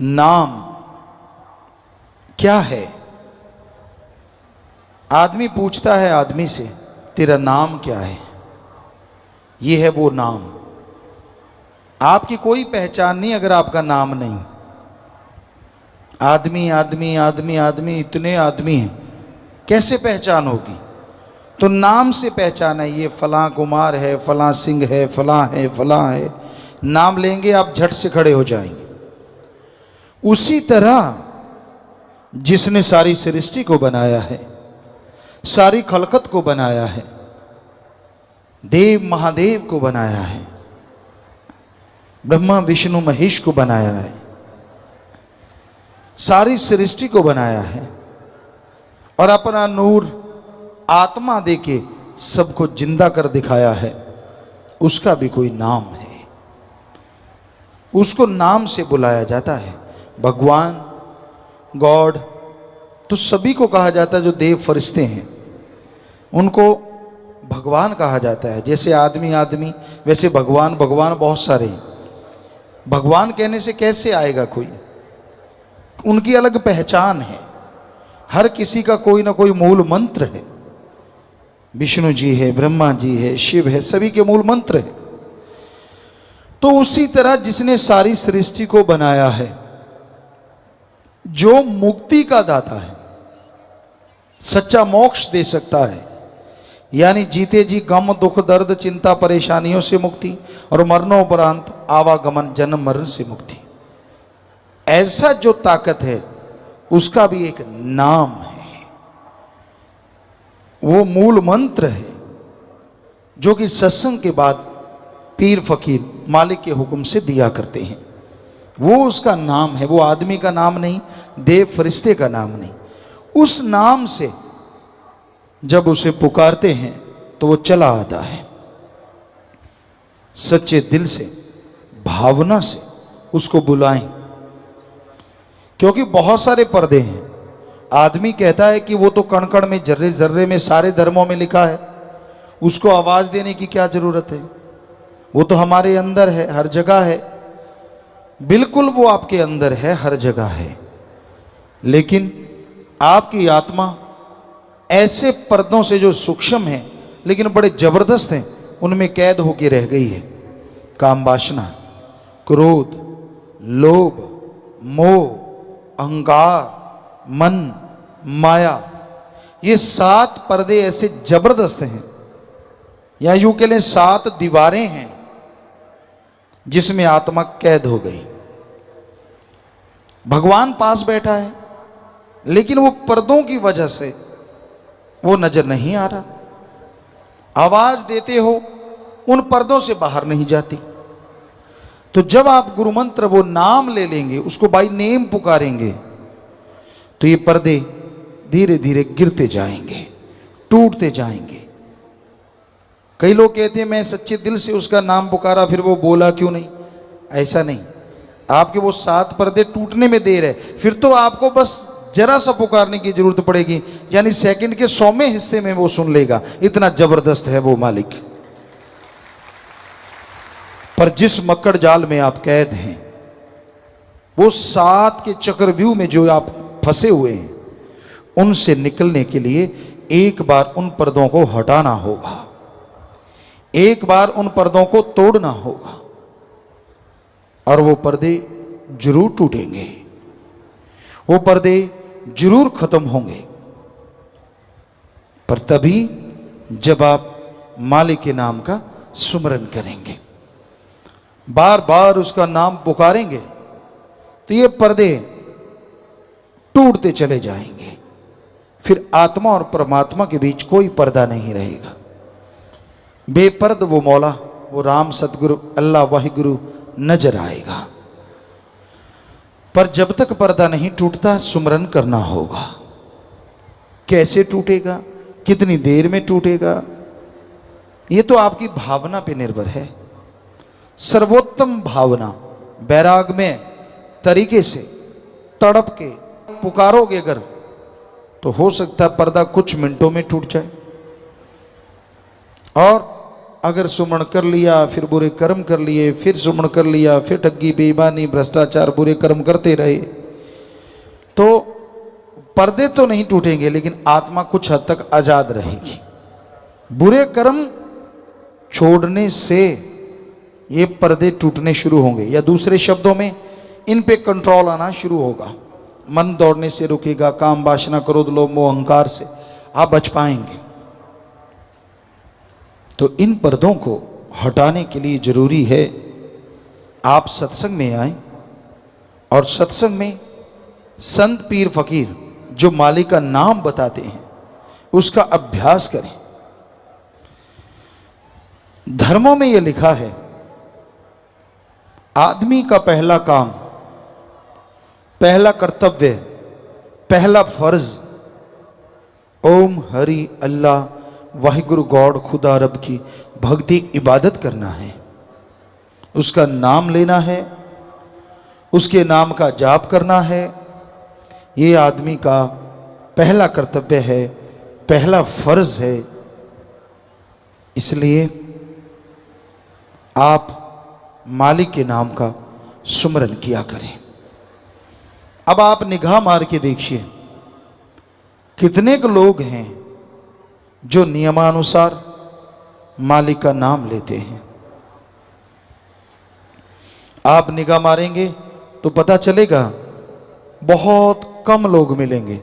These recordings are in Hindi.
नाम क्या है? आदमी पूछता है आदमी से, तेरा नाम क्या है? ये है वो नाम। आपकी कोई पहचान नहीं अगर आपका नाम नहीं। आदमी आदमी आदमी आदमी, इतने आदमी हैं, कैसे पहचान होगी? तो नाम से पहचान है। ये फलां कुमार है, फलां सिंह है, फलां है, फलां है। नाम लेंगे आप झट से खड़े हो जाएंगे। उसी तरह जिसने सारी सृष्टि को बनाया है, सारी खलकत को बनाया है, देव महादेव को बनाया है, ब्रह्मा विष्णु महेश को बनाया है, सारी सृष्टि को बनाया है और अपना नूर आत्मा देके सबको जिंदा कर दिखाया है, उसका भी कोई नाम है। उसको नाम से बुलाया जाता है। भगवान, गॉड तो सभी को कहा जाता है। जो देव फरिश्ते हैं उनको भगवान कहा जाता है। जैसे आदमी आदमी, वैसे भगवान भगवान बहुत सारे हैं। भगवान कहने से कैसे आएगा कोई? उनकी अलग पहचान है। हर किसी का कोई ना कोई मूल मंत्र है। विष्णु जी है, ब्रह्मा जी है, शिव है, सभी के मूल मंत्र है। तो उसी तरह जिसने सारी सृष्टि को बनाया है, जो मुक्ति का दाता है, सच्चा मोक्ष दे सकता है, यानी जीते जी गम दुख दर्द चिंता परेशानियों से मुक्ति और मरणोपरांत आवागमन जन्म मरण से मुक्ति, ऐसा जो ताकत है उसका भी एक नाम है। वो मूल मंत्र है जो कि सत्संग के बाद पीर फकीर मालिक के हुक्म से दिया करते हैं। वो उसका नाम है। वो आदमी का नाम नहीं, देव फरिश्ते का नाम नहीं। उस नाम से जब उसे पुकारते हैं तो वो चला आता है। सच्चे दिल से, भावना से उसको बुलाएं, क्योंकि बहुत सारे पर्दे हैं। आदमी कहता है कि वो तो कण कण में, जर्रे जर्रे में, सारे धर्मों में लिखा है, उसको आवाज देने की क्या जरूरत है? वो तो हमारे अंदर है, हर जगह है। बिल्कुल वो आपके अंदर है, हर जगह है, लेकिन आपकी आत्मा ऐसे पर्दों से जो सूक्ष्म है लेकिन बड़े जबरदस्त हैं, उनमें कैद होकर रह गई है। काम वासना, क्रोध, लोभ, मोह, अहंकार, मन, माया, ये 7 पर्दे ऐसे जबरदस्त हैं, या यूं के लिए 7 दीवारें हैं जिसमें आत्मा कैद हो गई। भगवान पास बैठा है लेकिन वो पर्दों की वजह से वो नजर नहीं आ रहा। आवाज देते हो, उन पर्दों से बाहर नहीं जाती। तो जब आप गुरु मंत्र, वो नाम ले लेंगे, उसको बाय नेम पुकारेंगे, तो ये पर्दे धीरे धीरे गिरते जाएंगे, टूटते जाएंगे। कई लोग कहते हैं मैं सच्चे दिल से उसका नाम पुकारा, फिर वो बोला क्यों नहीं? ऐसा नहीं। आपके वो 7 पर्दे टूटने में देर है, फिर तो आपको बस जरा सा पुकारने की जरूरत पड़ेगी, यानी सेकंड के 100वें हिस्से में वो सुन लेगा। इतना जबरदस्त है वो मालिक। पर जिस मक्कड़ जाल में आप कैद हैं, वो 7 के चक्रव्यूह में जो आप फंसे हुए हैं, उनसे निकलने के लिए एक बार उन पर्दों को हटाना होगा, एक बार उन पर्दों को तोड़ना होगा, और वो पर्दे जरूर टूटेंगे, वो पर्दे जरूर खत्म होंगे। पर तभी जब आप मालिक के नाम का सुमरन करेंगे, बार बार उसका नाम पुकारेंगे, तो ये पर्दे टूटते चले जाएंगे। फिर आत्मा और परमात्मा के बीच कोई पर्दा नहीं रहेगा। बेपर्द वो मौला, वो राम, सतगुरु, अल्लाह, वाहिगुरु नजर आएगा। पर जब तक पर्दा नहीं टूटता, सुमरन करना होगा। कैसे टूटेगा, कितनी देर में टूटेगा, ये तो आपकी भावना पे निर्भर है। सर्वोत्तम भावना, बैराग में तरीके से तड़प के पुकारोगे अगर, तो हो सकता है पर्दा कुछ मिनटों में टूट जाए। और अगर सुमरण कर लिया, फिर बुरे कर्म कर लिए, फिर सुमरण कर लिया, फिर ठगी बेईमानी भ्रष्टाचार बुरे कर्म करते रहे, तो पर्दे तो नहीं टूटेंगे लेकिन आत्मा कुछ हद तक आजाद रहेगी। बुरे कर्म छोड़ने से ये पर्दे टूटने शुरू होंगे, या दूसरे शब्दों में इन पे कंट्रोल आना शुरू होगा। मन दौड़ने से रुकेगा, काम वासना क्रोध लोभ मोह अहंकार से आप बच पाएंगे। तो इन पर्दों को हटाने के लिए जरूरी है आप सत्संग में आए और सत्संग में संत पीर फकीर जो मालिक का नाम बताते हैं उसका अभ्यास करें। धर्मों में यह लिखा है, आदमी का पहला काम, पहला कर्तव्य, पहला फर्ज ओम हरि अल्लाह वाहिगुरु गॉड खुदा रब की भक्ति इबादत करना है, उसका नाम लेना है, उसके नाम का जाप करना है। ये आदमी का पहला कर्तव्य है, पहला फर्ज है। इसलिए आप मालिक के नाम का सुमरन किया करें। अब आप निगाह मार के देखिए कितने के लोग हैं जो नियमानुसार मालिक का नाम लेते हैं। आप निगाह मारेंगे तो पता चलेगा बहुत कम लोग मिलेंगे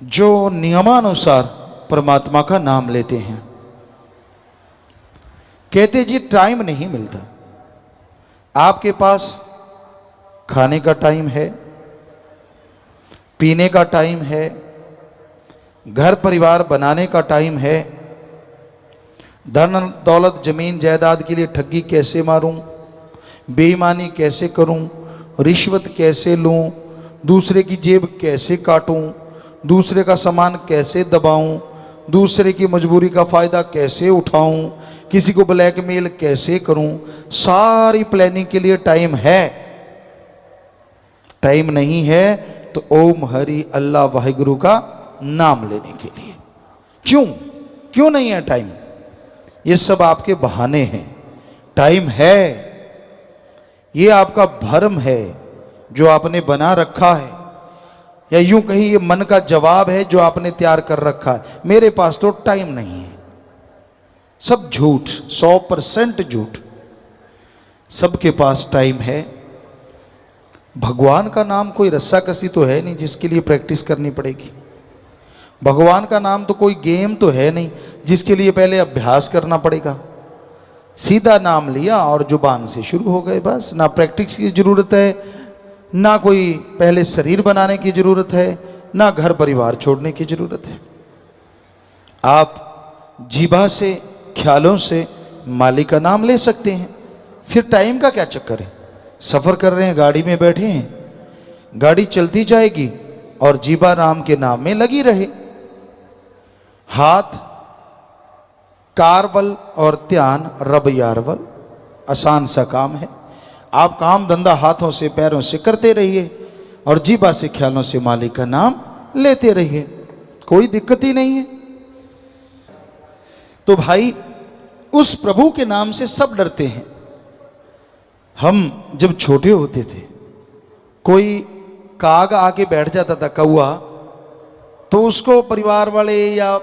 जो नियमानुसार परमात्मा का नाम लेते हैं। कहते जी टाइम नहीं मिलता। आपके पास खाने का टाइम है, पीने का टाइम है, घर परिवार बनाने का टाइम है, धन दौलत जमीन जायदाद के लिए ठगी कैसे मारूं, बेईमानी कैसे करूं, रिश्वत कैसे लूं, दूसरे की जेब कैसे काटूं, दूसरे का सामान कैसे दबाऊं, दूसरे की मजबूरी का फ़ायदा कैसे उठाऊं, किसी को ब्लैकमेल कैसे करूं। सारी प्लानिंग के लिए टाइम है। टाइम नहीं है तो ओम हरि अल्लाह वाहिगुरु का नाम लेने के लिए क्यों नहीं है टाइम? ये सब आपके बहाने हैं। टाइम है, ये आपका भ्रम है जो आपने बना रखा है, या यूं कहीं ये मन का जवाब है जो आपने तैयार कर रखा है। मेरे पास तो टाइम नहीं है। सब झूठ, 100% झूठ। सबके पास टाइम है। भगवान का नाम कोई रस्साकसी तो है नहीं जिसके लिए प्रैक्टिस करनी पड़ेगी। भगवान का नाम तो कोई गेम तो है नहीं जिसके लिए पहले अभ्यास करना पड़ेगा। सीधा नाम लिया और जुबान से शुरू हो गए, बस। ना प्रैक्टिस की जरूरत है, ना कोई पहले शरीर बनाने की जरूरत है, ना घर परिवार छोड़ने की जरूरत है। आप जीभा से, ख्यालों से मालिक का नाम ले सकते हैं। फिर टाइम का क्या चक्कर है? सफ़र कर रहे हैं, गाड़ी में बैठे हैं, गाड़ी चलती जाएगी और जीभा राम के नाम में लगी रहे। हाथ कारवल और ध्यान रब यारवल, आसान सा काम है। आप काम धंधा हाथों से पैरों से करते रहिए और जीभा से ख्यालों से मालिक का नाम लेते रहिए, कोई दिक्कत ही नहीं है। तो भाई उस प्रभु के नाम से सब डरते हैं। हम जब छोटे होते थे, कोई काग आके बैठ जाता था, कौआ, तो उसको परिवार वाले या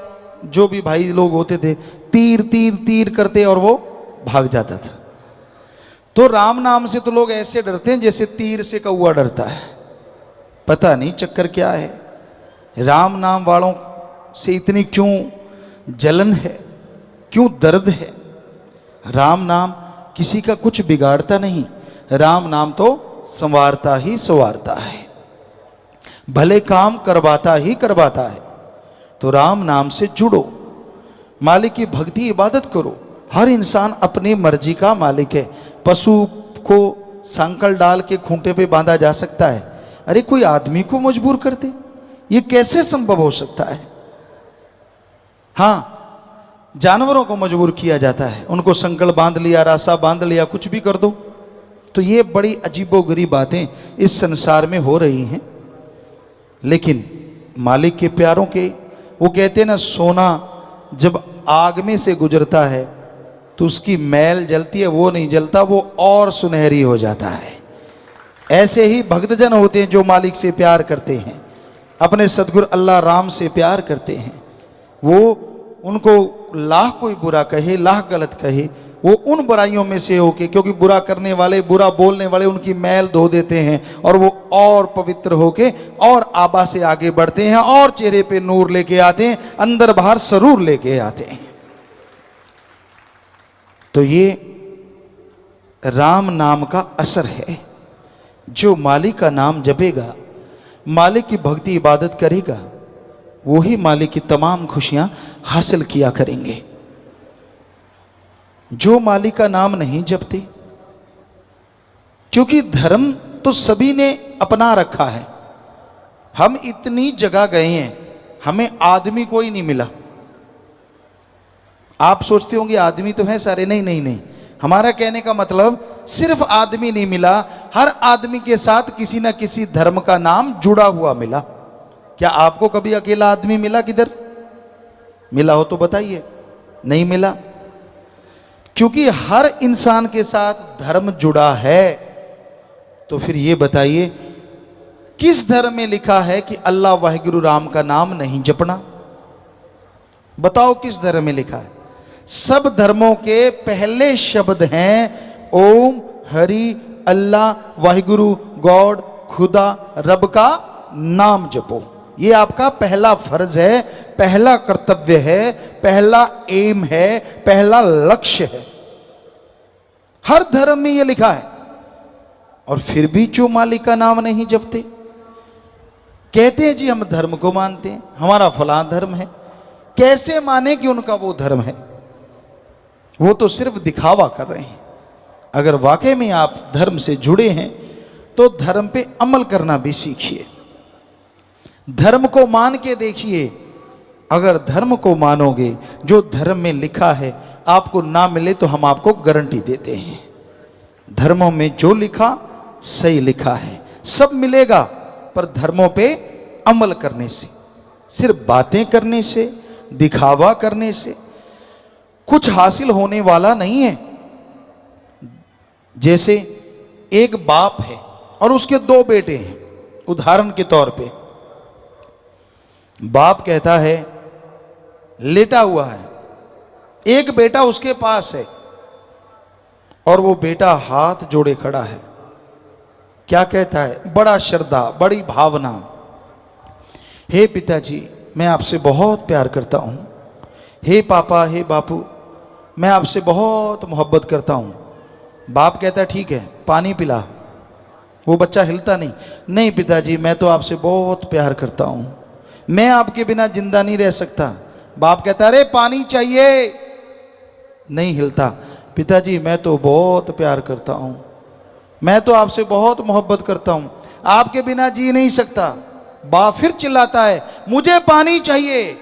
जो भी भाई लोग होते थे तीर तीर तीर करते और वो भाग जाता था। तो राम नाम से तो लोग ऐसे डरते हैं जैसे तीर से कौआ डरता है। पता नहीं चक्कर क्या है, राम नाम वालों से इतनी क्यों जलन है, क्यों दर्द है। राम नाम किसी का कुछ बिगाड़ता नहीं, राम नाम तो संवारता ही संवारता है, भले काम करवाता ही करवाता है। तो राम नाम से जुड़ो, मालिक की भक्ति इबादत करो। हर इंसान अपनी मर्जी का मालिक है। पशु को सांकल डाल के खूंटे पे बांधा जा सकता है, अरे कोई आदमी को मजबूर कर दे, ये कैसे संभव हो सकता है? हाँ, जानवरों को मजबूर किया जाता है, उनको संकल बांध लिया, रासा बांध लिया, कुछ भी कर दो। तो ये बड़ी अजीबोगरीब बातें इस संसार में हो रही हैं। लेकिन मालिक के प्यारों के, वो कहते हैं ना, सोना जब आग में से गुजरता है तो उसकी मैल जलती है, वो नहीं जलता, वो और सुनहरी हो जाता है। ऐसे ही भक्तजन होते हैं जो मालिक से प्यार करते हैं, अपने सदगुरु अल्लाह राम से प्यार करते हैं। वो उनको लाख कोई बुरा कहे, लाख गलत कहे, वो उन बुराइयों में से होके, क्योंकि बुरा करने वाले, बुरा बोलने वाले उनकी मैल धो देते हैं और वो और पवित्र होके और आबा से आगे बढ़ते हैं और चेहरे पे नूर लेके आते हैं, अंदर बाहर सरूर लेके आते हैं। तो ये राम नाम का असर है। जो मालिक का नाम जपेगा, मालिक की भक्ति इबादत करेगा, वो ही मालिक की तमाम खुशियां हासिल किया करेंगे। जो मालिक का नाम नहीं जपते, क्योंकि धर्म तो सभी ने अपना रखा है। हम इतनी जगह गए हैं, हमें आदमी कोई नहीं मिला। आप सोचते होंगे आदमी तो हैं सारे, नहीं नहीं नहीं, हमारा कहने का मतलब सिर्फ आदमी नहीं मिला, हर आदमी के साथ किसी ना किसी धर्म का नाम जुड़ा हुआ मिला। क्या आपको कभी अकेला आदमी मिला? किधर मिला हो तो बताइए। नहीं मिला, क्योंकि हर इंसान के साथ धर्म जुड़ा है। तो फिर ये बताइए, किस धर्म में लिखा है कि अल्लाह वाहिगुरु राम का नाम नहीं जपना? बताओ किस धर्म में लिखा है? सब धर्मों के पहले शब्द हैं ओम, हरि, अल्लाह, वाहिगुरु, गॉड, खुदा, रब का नाम जपो। ये आपका पहला फर्ज है, पहला कर्तव्य है, पहला एम है, पहला लक्ष्य है। हर धर्म में ये लिखा है। और फिर भी जो मालिक का नाम नहीं जपते, कहते हैं जी हम धर्म को मानते हैं, हमारा फलां धर्म है। कैसे माने कि उनका वो धर्म है? वो तो सिर्फ दिखावा कर रहे हैं। अगर वाकई में आप धर्म से जुड़े हैं तो धर्म पे अमल करना भी सीखिए, धर्म को मान के देखिए। अगर धर्म को मानोगे, जो धर्म में लिखा है आपको ना मिले तो हम आपको गारंटी देते हैं, धर्मों में जो लिखा सही लिखा है, सब मिलेगा। पर धर्मों पे अमल करने से, सिर्फ बातें करने से, दिखावा करने से कुछ हासिल होने वाला नहीं है। जैसे एक बाप है और उसके दो बेटे हैं। उदाहरण के तौर पे बाप कहता है, लेटा हुआ है, एक बेटा उसके पास है और वो बेटा हाथ जोड़े खड़ा है। क्या कहता है? बड़ा श्रद्धा, बड़ी भावना, हे पिताजी मैं आपसे बहुत प्यार करता हूं, हे पापा, हे बापू मैं आपसे बहुत मोहब्बत करता हूं। बाप कहता है ठीक है पानी पिला। वो बच्चा हिलता नहीं, नहीं पिताजी मैं तो आपसे बहुत प्यार करता हूं, मैं आपके बिना जिंदा नहीं रह सकता। बाप कहता है अरे पानी चाहिए, नहीं हिलता। पिताजी मैं तो बहुत प्यार करता हूं, मैं तो आपसे बहुत मोहब्बत करता हूं, आपके बिना जी नहीं सकता। बाप फिर चिल्लाता है मुझे पानी चाहिए।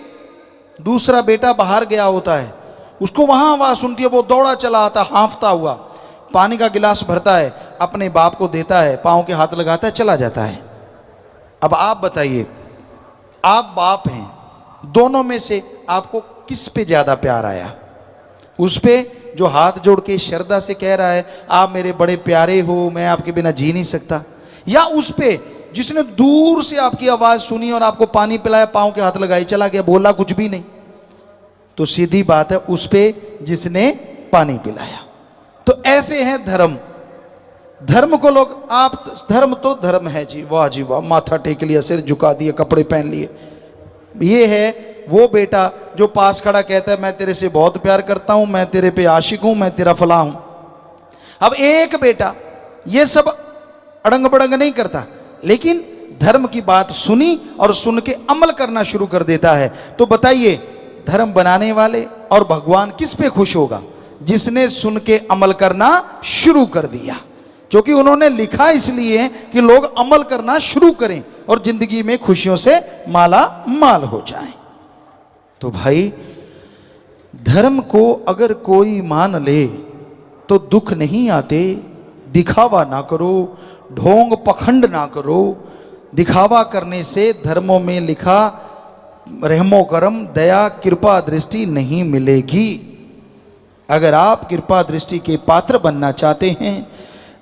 दूसरा बेटा बाहर गया होता है, उसको वहां आवाज सुनती है, वो दौड़ा चला आता हांफता हुआ, पानी का गिलास भरता है, अपने बाप को देता है, पांव के हाथ लगाता है, चला जाता है। अब आप बताइए, आप बाप हैं, दोनों में से आपको किस पे ज्यादा प्यार आया? उस पे जो हाथ जोड़ के श्रद्धा से कह रहा है आप मेरे बड़े प्यारे हो, मैं आपके बिना जी नहीं सकता, या उस पे जिसने दूर से आपकी आवाज सुनी और आपको पानी पिलाया, पांव के हाथ लगाए, चला गया, बोला कुछ भी नहीं? तो सीधी बात है उस पे जिसने पानी पिलाया। तो ऐसे हैं धर्म। धर्म को लोग, आप धर्म तो धर्म है जी, वाह जी वाह, माथा टेक लिया, सिर झुका दिया, कपड़े पहन लिए। ये है वो बेटा जो पास खड़ा कहता है मैं तेरे से बहुत प्यार करता हूं, मैं तेरे पे आशिक हूं, मैं तेरा फला हूं। अब एक बेटा ये सब अड़ंग बड़ंग नहीं करता, लेकिन धर्म की बात सुनी और सुन के अमल करना शुरू कर देता है। तो बताइए धर्म बनाने वाले और भगवान किस पे खुश होगा? जिसने सुन के अमल करना शुरू कर दिया, क्योंकि उन्होंने लिखा इसलिए कि लोग अमल करना शुरू करें और जिंदगी में खुशियों से माला माल हो जाएं। तो भाई धर्म को अगर कोई मान ले तो दुख नहीं आते। दिखावा ना करो, ढोंग पखंड ना करो। दिखावा करने से धर्मों में लिखा रहमो करम, दया, कृपा, दृष्टि नहीं मिलेगी। अगर आप कृपा दृष्टि के पात्र बनना चाहते हैं,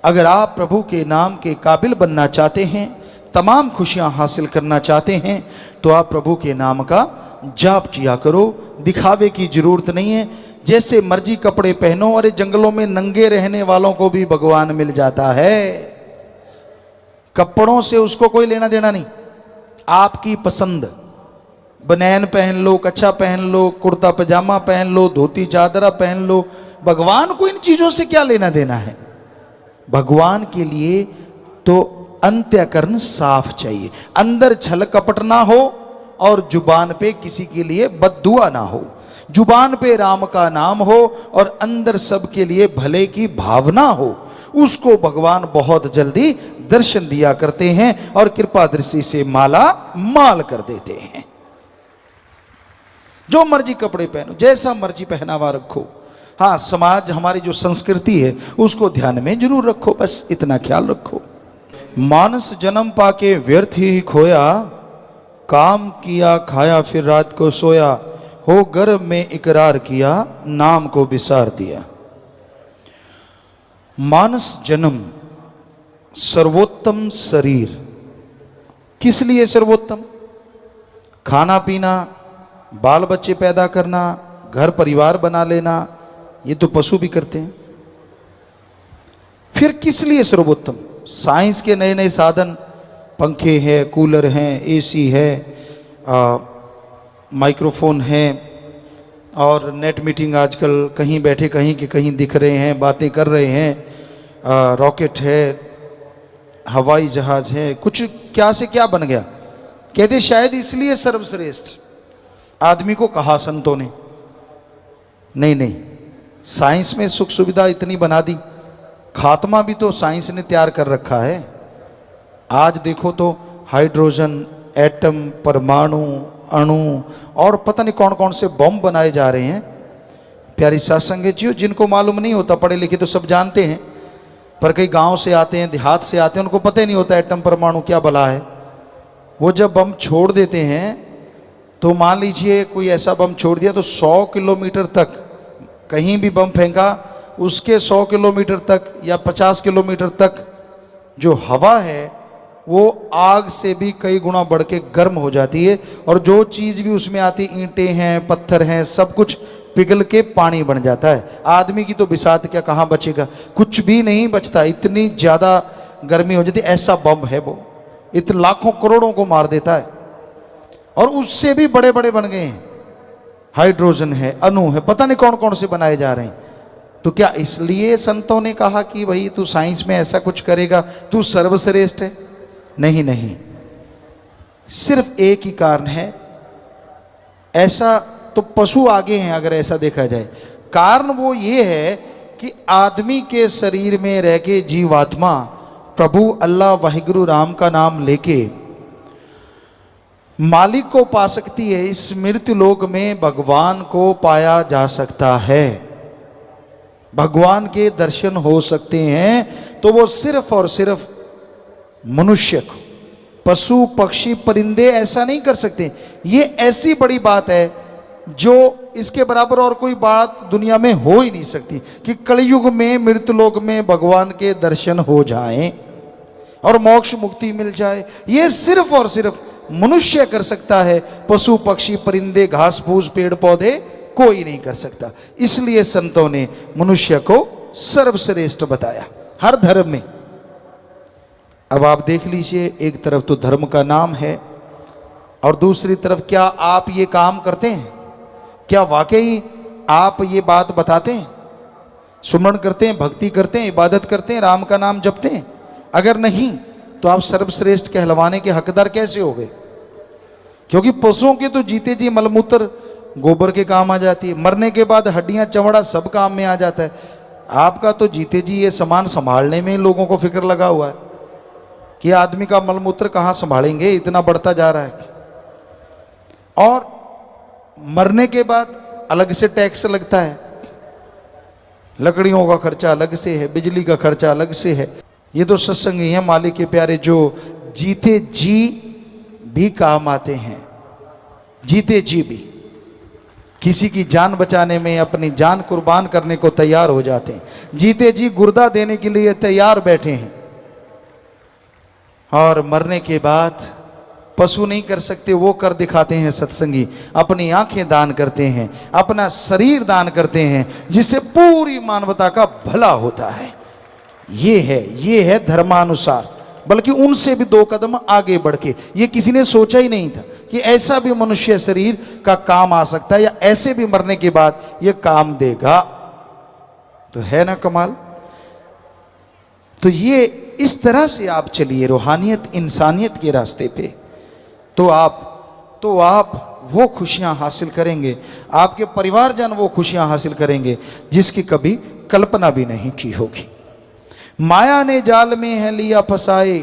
अगर आप प्रभु के नाम के काबिल बनना चाहते हैं, तमाम खुशियां हासिल करना चाहते हैं, तो आप प्रभु के नाम का जाप किया करो। दिखावे की जरूरत नहीं है। जैसे मर्जी कपड़े पहनो, अरे जंगलों में नंगे रहने वालों को भी भगवान मिल जाता है। कपड़ों से उसको कोई लेना देना नहीं। आपकी पसंद, बनैन पहन लो, कच्छा पहन लो, कुर्ता पजामा पहन लो, धोती चादरा पहन लो, भगवान को इन चीजों से क्या लेना देना है। भगवान के लिए तो अंत्यकरण साफ चाहिए, अंदर छल कपट ना हो और जुबान पे किसी के लिए बद्दुआ ना हो। जुबान पे राम का नाम हो और अंदर सबके लिए भले की भावना हो। उसको भगवान बहुत जल्दी दर्शन दिया करते हैं और कृपा दृष्टि से माला माल कर देते हैं। जो मर्जी कपड़े पहनो, जैसा मर्जी पहनावा रखो, हाँ समाज हमारी जो संस्कृति है उसको ध्यान में जरूर रखो, बस इतना ख्याल रखो। मानस जन्म पाके व्यर्थ ही खोया, काम किया खाया फिर रात को सोया, हो गर्भ में इकरार किया नाम को बिसार दिया। मानस जन्म, सर्वोत्तम शरीर। किस लिए सर्वोत्तम? खाना पीना, बाल बच्चे पैदा करना, घर परिवार बना लेना, ये तो पशु भी करते हैं। फिर किस लिए सर्वोत्तम? साइंस के नए नए साधन, पंखे हैं, कूलर हैं, एसी है, माइक्रोफोन है, और नेट मीटिंग आजकल कहीं बैठे कहीं के कहीं दिख रहे हैं, बातें कर रहे हैं, रॉकेट है, हवाई जहाज है, कुछ क्या से क्या बन गया। कहते शायद इसलिए सर्वश्रेष्ठ आदमी को कहा संतों ने। नहीं नहीं, साइंस में सुख सुविधा इतनी बना दी, खात्मा भी तो साइंस ने तैयार कर रखा है। आज देखो तो हाइड्रोजन, एटम, परमाणु, अणु और पता नहीं कौन कौन से बम बनाए जा रहे हैं। प्यारी सत्संग जी, जिनको मालूम नहीं होता, पढ़े लिखे तो सब जानते हैं, पर कई गांव से आते हैं, देहात से आते हैं, उनको पता ही नहीं होता एटम परमाणु क्या भला है। वो जब बम छोड़ देते हैं तो मान लीजिए कोई ऐसा बम छोड़ दिया तो 100 किलोमीटर तक, कहीं भी बम फेंका उसके 100 किलोमीटर तक या 50 किलोमीटर तक जो हवा है वो आग से भी कई गुना बढ़ के गर्म हो जाती है, और जो चीज़ भी उसमें आती, ईंटें हैं, पत्थर हैं, सब कुछ पिघल के पानी बन जाता है। आदमी की तो बिसात क्या, कहाँ बचेगा? कुछ भी नहीं बचता, इतनी ज़्यादा गर्मी हो जाती। ऐसा बम है वो, इतने लाखों करोड़ों को मार देता है। और उससे भी बड़े बड़े बन गए हैं, हाइड्रोजन है, अणु है, पता नहीं कौन कौन से बनाए जा रहे हैं। तो क्या इसलिए संतों ने कहा कि भाई तू साइंस में ऐसा कुछ करेगा, तू सर्वश्रेष्ठ है? नहीं नहीं, सिर्फ एक ही कारण है। ऐसा तो पशु आगे हैं अगर ऐसा देखा जाए। कारण वो ये है कि आदमी के शरीर में रह के जीवात्मा प्रभु अल्लाह वाहिगुरु राम का नाम लेके मालिक को पा सकती है। इस मृत्यु लोक में भगवान को पाया जा सकता है, भगवान के दर्शन हो सकते हैं, तो वो सिर्फ और सिर्फ मनुष्य को, पशु पक्षी परिंदे ऐसा नहीं कर सकते। ये ऐसी बड़ी बात है जो इसके बराबर और कोई बात दुनिया में हो ही नहीं सकती कि कलयुग में मृत्युलोक में भगवान के दर्शन हो जाएं और मोक्ष मुक्ति मिल जाए। ये सिर्फ और सिर्फ मनुष्य कर सकता है, पशु पक्षी परिंदे घास फूस पेड़ पौधे कोई नहीं कर सकता। इसलिए संतों ने मनुष्य को सर्वश्रेष्ठ बताया हर धर्म में। अब आप देख लीजिए, एक तरफ तो धर्म का नाम है और दूसरी तरफ क्या आप ये काम करते हैं? क्या वाकई आप ये बात बताते हैं? सुमरण करते हैं, भक्ति करते हैं, इबादत करते हैं, राम का नाम जपते हैं? अगर नहीं तो आप सर्वश्रेष्ठ कहलवाने के हकदार कैसे हो गए? क्योंकि पशुओं के तो जीते जी मलमूत्र गोबर के काम आ जाती है, मरने के बाद हड्डियां चमड़ा सब काम में आ जाता है। आपका तो जीते जी ये सामान संभालने में लोगों को फिक्र लगा हुआ है कि आदमी का मलमूत्र कहाँ संभालेंगे, इतना बढ़ता जा रहा है। और मरने के बाद अलग से टैक्स लगता है, लकड़ियों का खर्चा अलग से है, बिजली का खर्चा अलग से है। ये तो सत्संग ही है मालिक के प्यारे, जो जीते जी भी काम आते हैं, जीते जी भी। किसी की जान बचाने में अपनी जान कुर्बान करने को तैयार हो जाते हैं, जीते जी गुर्दा देने के लिए तैयार बैठे हैं, और मरने के बाद पशु नहीं कर सकते वो कर दिखाते हैं सत्संगी। अपनी आंखें दान करते हैं, अपना शरीर दान करते हैं, जिससे पूरी मानवता का भला होता है। ये है धर्मानुसार, बल्कि उनसे भी 2 कदम आगे बढ़ के। ये किसी ने सोचा ही नहीं था कि ऐसा भी मनुष्य शरीर का काम आ सकता है, या ऐसे भी मरने के बाद ये काम देगा। तो है ना कमाल। तो ये इस तरह से आप चलिए रूहानियत इंसानियत के रास्ते पे, तो आप वो खुशियां हासिल करेंगे, आपके परिवारजन वो खुशियां हासिल करेंगे जिसकी कभी कल्पना भी नहीं की होगी। माया ने जाल में है लिया फसाए,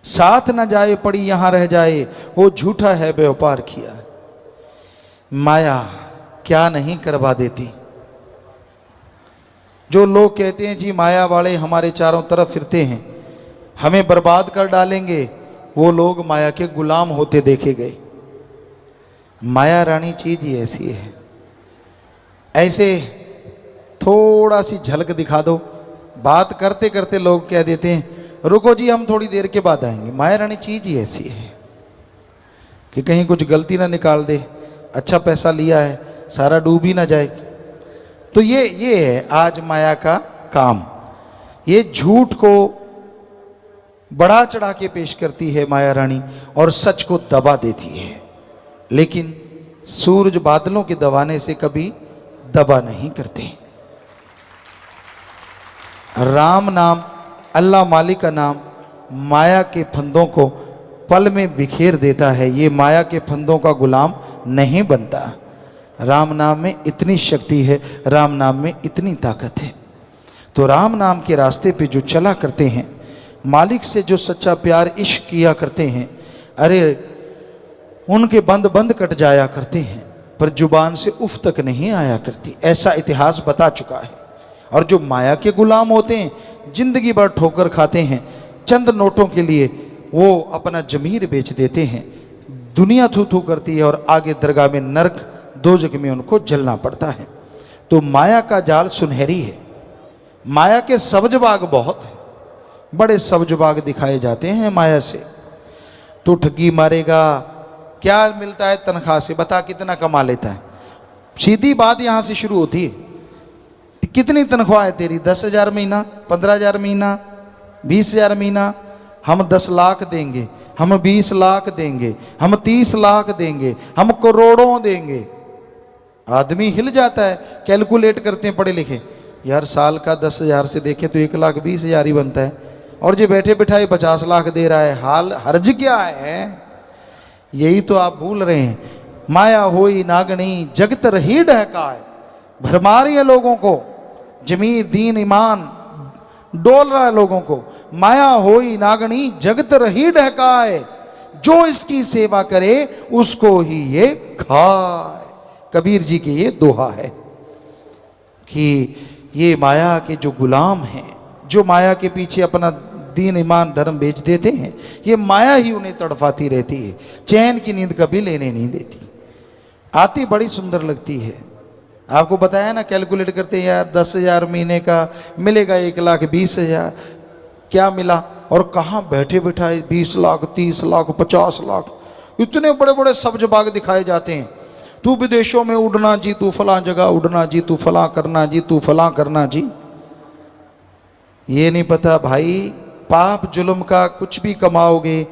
साथ न जाए पड़ी यहां रह जाए, वो झूठा है व्यापार किया। माया क्या नहीं करवा देती। जो लोग कहते हैं जी माया वाले हमारे चारों तरफ फिरते हैं, हमें बर्बाद कर डालेंगे, वो लोग माया के गुलाम होते देखे गए। माया रानी चीज ही ऐसी है। ऐसे थोड़ा सी झलक दिखा दो, बात करते करते लोग कह देते हैं रुको जी हम थोड़ी देर के बाद आएंगे। माया रानी चीज ही ऐसी है कि कहीं कुछ गलती ना निकाल दे, अच्छा पैसा लिया है सारा डूब ही ना जाए। तो ये है आज माया का काम। ये झूठ को बढ़ा चढ़ा के पेश करती है माया रानी, और सच को दबा देती है, लेकिन सूरज बादलों के दबाने से कभी दबा नहीं करते। राम नाम, अल्लाह मालिक का नाम माया के फंदों को पल में बिखेर देता है। ये माया के फंदों का गुलाम नहीं बनता। राम नाम में इतनी शक्ति है, राम नाम में इतनी ताकत है। तो राम नाम के रास्ते पे जो चला करते हैं, मालिक से जो सच्चा प्यार इश्क किया करते हैं, अरे उनके बंद बंद कट जाया करते हैं, पर जुबान से उफ तक नहीं आया करती। ऐसा इतिहास बता चुका है। और जो माया के गुलाम होते हैं, जिंदगी भर ठोकर खाते हैं, चंद नोटों के लिए वो अपना जमीर बेच देते हैं। दुनिया थू थू करती है और आगे दरगाह में नरक दोजख में उनको जलना पड़ता है। तो माया का जाल सुनहरी है। माया के सब्ज बाग बहुत है, बड़े सब्ज बाग दिखाए जाते हैं माया से। तो ठगी मारेगा, क्या मिलता है तनख्वाह से, बता कितना कमा लेता है। सीधी बात यहां से शुरू होती है, कितनी तनख्वाह है तेरी? 10,000 महीना, 15,000 महीना, 20,000 महीना। हम 10 लाख देंगे, हम 20 लाख देंगे, हम 30 लाख देंगे, हम करोड़ों देंगे। आदमी हिल जाता है। कैलकुलेट करते हैं पढ़े लिखे, यार साल का 10,000 से देखें तो 1,20,000 ही बनता है, और जो बैठे बिठाए 50 लाख दे रहा है। हाल हर्ज क्या है? यही तो आप भूल रहे हैं। माया होई नागणी जगत रही डहकाए, भरमा रही है लोगों को। जमीर दीन ईमान डोल रहा है लोगों को। माया होई नागणी जगत रही डहकाए, जो इसकी सेवा करे उसको ही ये खाए। कबीर जी के ये दोहा है कि ये माया के जो गुलाम हैं, जो माया के पीछे अपना दीन ईमान धर्म बेच देते हैं, ये माया ही उन्हें तड़फाती रहती है, चैन की नींद कभी लेने नहीं देती। आती बड़ी सुंदर लगती है। आपको बताया ना, कैलकुलेट करते हैं यार 10,000 महीने का मिलेगा 1,20,000, क्या मिला? और कहाँ बैठे बिठाए 20 लाख, 30 लाख, 50 लाख, इतने बड़े बड़े सब्ज बाग दिखाए जाते हैं। तू विदेशों में उड़ना जी, तू फलां जगह उड़ना जी, तू फलां करना जी, तू फलां करना जी। ये नहीं पता भाई, पाप जुल्म का कुछ भी कमाओगे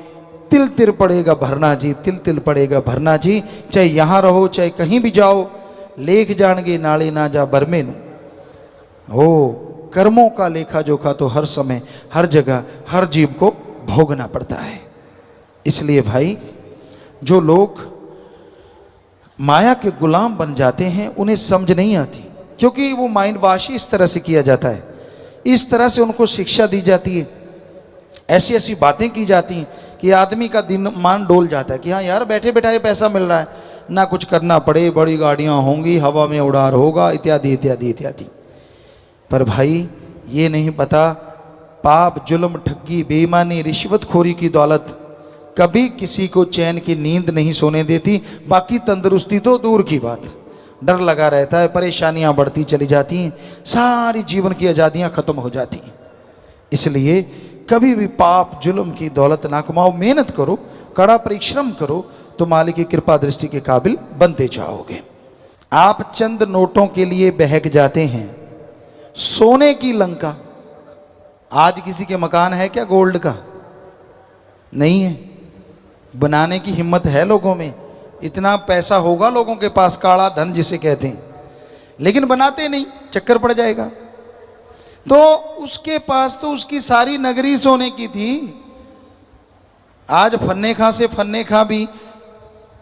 तिल तिल पड़ेगा भरना जी, तिल तिल पड़ेगा भरना जी। चाहे यहाँ रहो चाहे कहीं भी जाओ, लेख जाणगे नाले ना जा बरमे नु। हो कर्मों का लेखा जोखा तो हर समय हर जगह हर जीव को भोगना पड़ता है। इसलिए भाई जो लोग माया के गुलाम बन जाते हैं उन्हें समझ नहीं आती, क्योंकि वो माइंड वाश इस तरह से किया जाता है, इस तरह से उनको शिक्षा दी जाती है, ऐसी ऐसी बातें की जाती हैं कि आदमी का दिन मान डोल जाता है कि हाँ यार बैठे बैठाए पैसा मिल रहा है, ना कुछ करना पड़े, बड़ी गाड़ियाँ होंगी, हवा में उड़ार होगा, इत्यादि इत्यादि इत्यादि। पर भाई ये नहीं पता पाप जुल्म ठगी बेईमानी रिश्वतखोरी की दौलत कभी किसी को चैन की नींद नहीं सोने देती। बाकी तंदुरुस्ती तो दूर की बात, डर लगा रहता है, परेशानियां बढ़ती चली जाती हैं, सारी जीवन की आज़ादियां खत्म हो जाती हैं। इसलिए कभी भी पाप जुल्म की दौलत ना कमाओ, मेहनत करो, कड़ा परिश्रम करो, तो मालिक की कृपा दृष्टि के काबिल बनते जाओगे। आप चंद नोटों के लिए बहक जाते हैं। सोने की लंका, आज किसी के मकान है क्या गोल्ड का? नहीं है। बनाने की हिम्मत है लोगों में, इतना पैसा होगा लोगों के पास, काला धन जिसे कहते हैं, लेकिन बनाते नहीं, चक्कर पड़ जाएगा। तो उसके पास तो उसकी सारी नगरी सोने की थी। आज फन्ने खां से फन्ने खां भी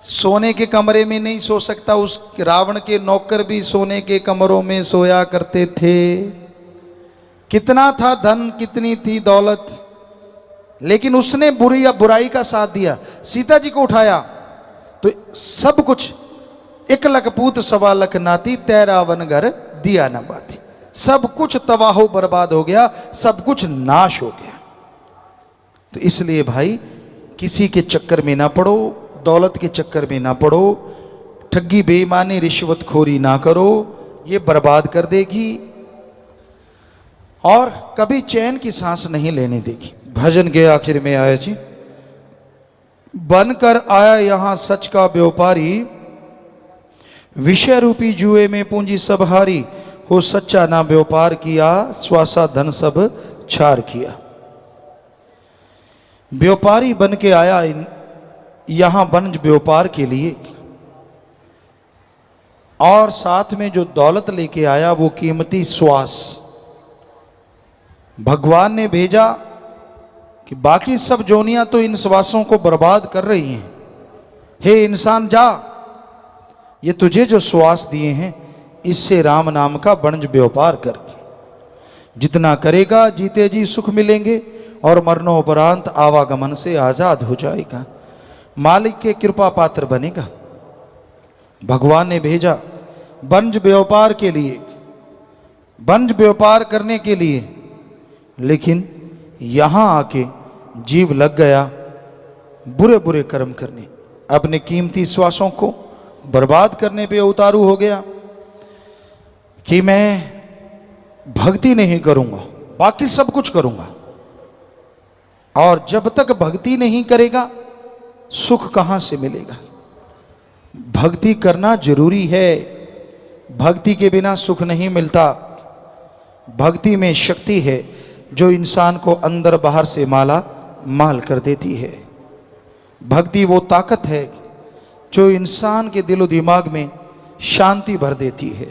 सोने के कमरे में नहीं सो सकता। उस रावण के नौकर भी सोने के कमरों में सोया करते थे। कितना था धन, कितनी थी दौलत, लेकिन उसने बुराई का साथ दिया। सीता जी को उठाया तो सब कुछ, 1 लख पूत 1.25 लाख नाती, 13 वन घर दिया न बाती। सब कुछ तबाहो बर्बाद हो गया, सब कुछ नाश हो गया। तो इसलिए भाई किसी के चक्कर में ना पड़ो, दौलत के चक्कर में ना पड़ो, ठगी बेईमानी रिश्वतखोरी ना करो, ये बर्बाद कर देगी और कभी चैन की सांस नहीं लेने देगी। भजन के आखिर में आया जी, बनकर आया यहां सच का व्यापारी, विषय रूपी जुए में पूंजी सब हारी, हो सच्चा ना व्यापार किया, स्वासा धन सब छार किया। व्यापारी बन के आया यहां वनज व्यापार के लिए, और साथ में जो दौलत लेके आया वो कीमती श्वास। भगवान ने भेजा कि बाकी सब जोनियां तो इन श्वासों को बर्बाद कर रही हैं, हे इंसान जा, ये तुझे जो श्वास दिए हैं इससे राम नाम का वनज व्यापार कर। जितना करेगा जीते जी सुख मिलेंगे और मरणोपरांत आवागमन से आजाद हो जाएगा, मालिक के कृपा पात्र बनेगा। भगवान ने भेजा वनज व्यापार के लिए, वनज व्यापार करने के लिए, लेकिन यहां आके जीव लग गया बुरे बुरे कर्म करने, अपने कीमती श्वासों को बर्बाद करने पे उतारू हो गया कि मैं भक्ति नहीं करूंगा, बाकी सब कुछ करूंगा। और जब तक भक्ति नहीं करेगा सुख कहां से मिलेगा? भक्ति करना जरूरी है, भक्ति के बिना सुख नहीं मिलता। भक्ति में शक्ति है जो इंसान को अंदर बाहर से माला माल कर देती है। भक्ति वो ताकत है जो इंसान के दिलो दिमाग में शांति भर देती है।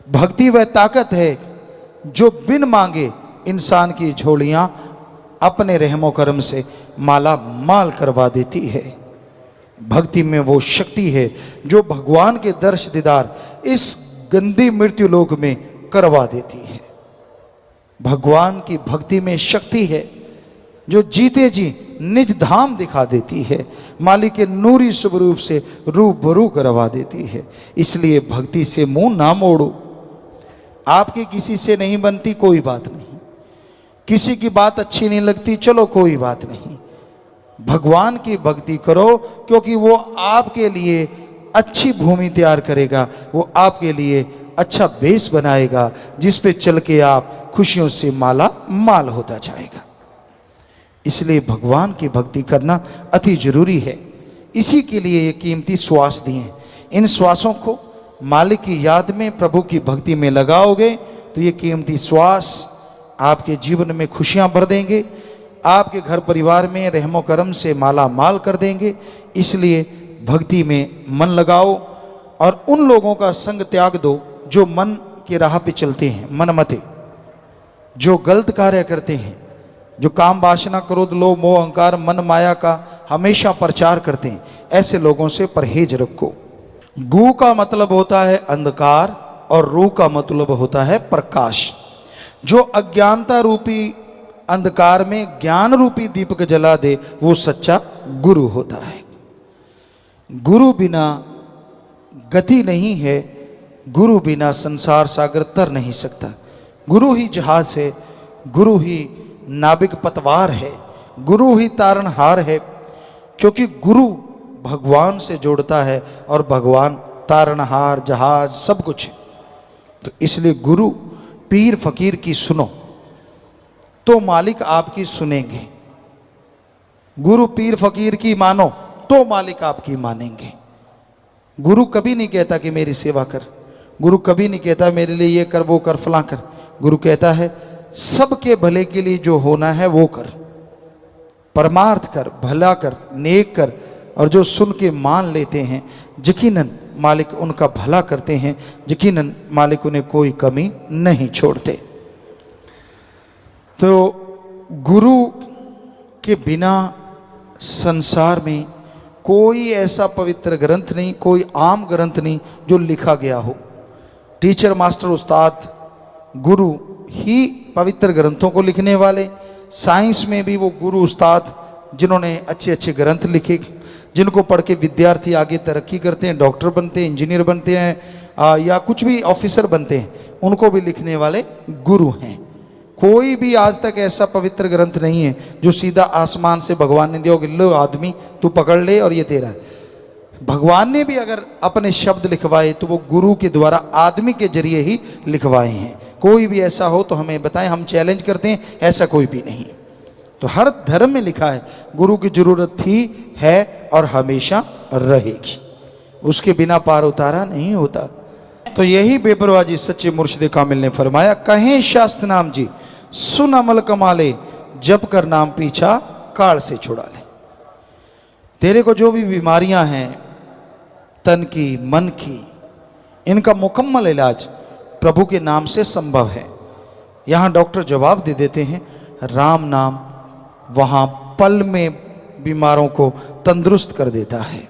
भक्ति वह ताकत है जो बिन मांगे इंसान की झोलियां अपने रहमो कर्म से माला माल करवा देती है। भक्ति में वो शक्ति है जो भगवान के दर्श दीदार इस गंदी मृत्यु लोक में करवा देती है। भगवान की भक्ति में शक्ति है जो जीते जी निज धाम दिखा देती है, मालिक के नूरी स्वरूप से रूबरू करवा देती है। इसलिए भक्ति से मुंह ना मोड़ो। आपकी किसी से नहीं बनती, कोई बात नहीं, किसी की बात अच्छी नहीं लगती, चलो कोई बात नहीं, भगवान की भक्ति करो, क्योंकि वो आपके लिए अच्छी भूमि तैयार करेगा, वो आपके लिए अच्छा बेस बनाएगा जिस पे चल के आप खुशियों से माला माल होता जाएगा। इसलिए भगवान की भक्ति करना अति जरूरी है। इसी के लिए ये कीमती श्वास दिए। इन श्वासों को मालिक की याद में, प्रभु की भक्ति में लगाओगे तो ये कीमती श्वास आपके जीवन में खुशियां भर देंगे, आपके घर परिवार में रहमो करम से माला माल कर देंगे। इसलिए भक्ति में मन लगाओ और उन लोगों का संग त्याग दो जो मन की राह पे चलते हैं, मनमते, जो गलत कार्य करते हैं, जो काम वासना क्रोध लोभ मोह अहंकार मन माया का हमेशा प्रचार करते हैं। ऐसे लोगों से परहेज रखो। गु का मतलब होता है अंधकार और रू का मतलब होता है प्रकाश। जो अज्ञानता रूपी अंधकार में ज्ञान रूपी दीपक जला दे वो सच्चा गुरु होता है। गुरु बिना गति नहीं है, गुरु बिना संसार सागर तर नहीं सकता। गुरु ही जहाज है, गुरु ही नाविक पतवार है, गुरु ही तारणहार है। क्योंकि गुरु भगवान से जोड़ता है और भगवान तारणहार, जहाज, सब कुछ है। तो इसलिए गुरु पीर फकीर की सुनो तो मालिक आपकी सुनेंगे, गुरु पीर फकीर की मानो तो मालिक आपकी मानेंगे। गुरु कभी नहीं कहता कि मेरी सेवा कर, गुरु कभी नहीं कहता मेरे लिए ये कर वो कर फलां कर। गुरु कहता है सबके भले के लिए जो होना है वो कर, परमार्थ कर, भला कर, नेक कर। और जो सुन के मान लेते हैं यकीनन मालिक उनका भला करते हैं, यकीनन मालिक उन्हें कोई कमी नहीं छोड़ते। तो गुरु के बिना संसार में कोई ऐसा पवित्र ग्रंथ नहीं, कोई आम ग्रंथ नहीं जो लिखा गया हो। टीचर, मास्टर, उस्ताद, गुरु ही पवित्र ग्रंथों को लिखने वाले। साइंस में भी वो गुरु उस्ताद जिन्होंने अच्छे अच्छे ग्रंथ लिखे, जिनको पढ़ के विद्यार्थी आगे तरक्की करते हैं, डॉक्टर बनते हैं, इंजीनियर बनते हैं या कुछ भी ऑफिसर बनते हैं, उनको भी लिखने वाले गुरु हैं। कोई भी आज तक ऐसा पवित्र ग्रंथ नहीं है जो सीधा आसमान से भगवान ने दिया कि लो आदमी तू पकड़ ले और ये तेरा है। भगवान ने भी अगर अपने शब्द लिखवाए तो वो गुरु के द्वारा आदमी के जरिए ही लिखवाए हैं। कोई भी ऐसा हो तो हमें बताएं, हम चैलेंज करते हैं, ऐसा कोई भी नहीं। तो हर धर्म में लिखा है गुरु की जरूरत थी, है और हमेशा रहेगी, उसके बिना पार उतारा नहीं होता। तो यही बेपरवाजी सच्चे मुर्शिद कामिल ने फरमाया, कहें शास्त्र नाम जी सुन अमल कमाले, जब कर नाम पीछा काल से छुड़ा ले। तेरे को जो भी बीमारियां हैं तन की, मन की, इनका मुकम्मल इलाज प्रभु के नाम से संभव है। यहाँ डॉक्टर जवाब दे देते हैं राम नाम वहाँ पल में बीमारों को तंदुरुस्त कर देता है।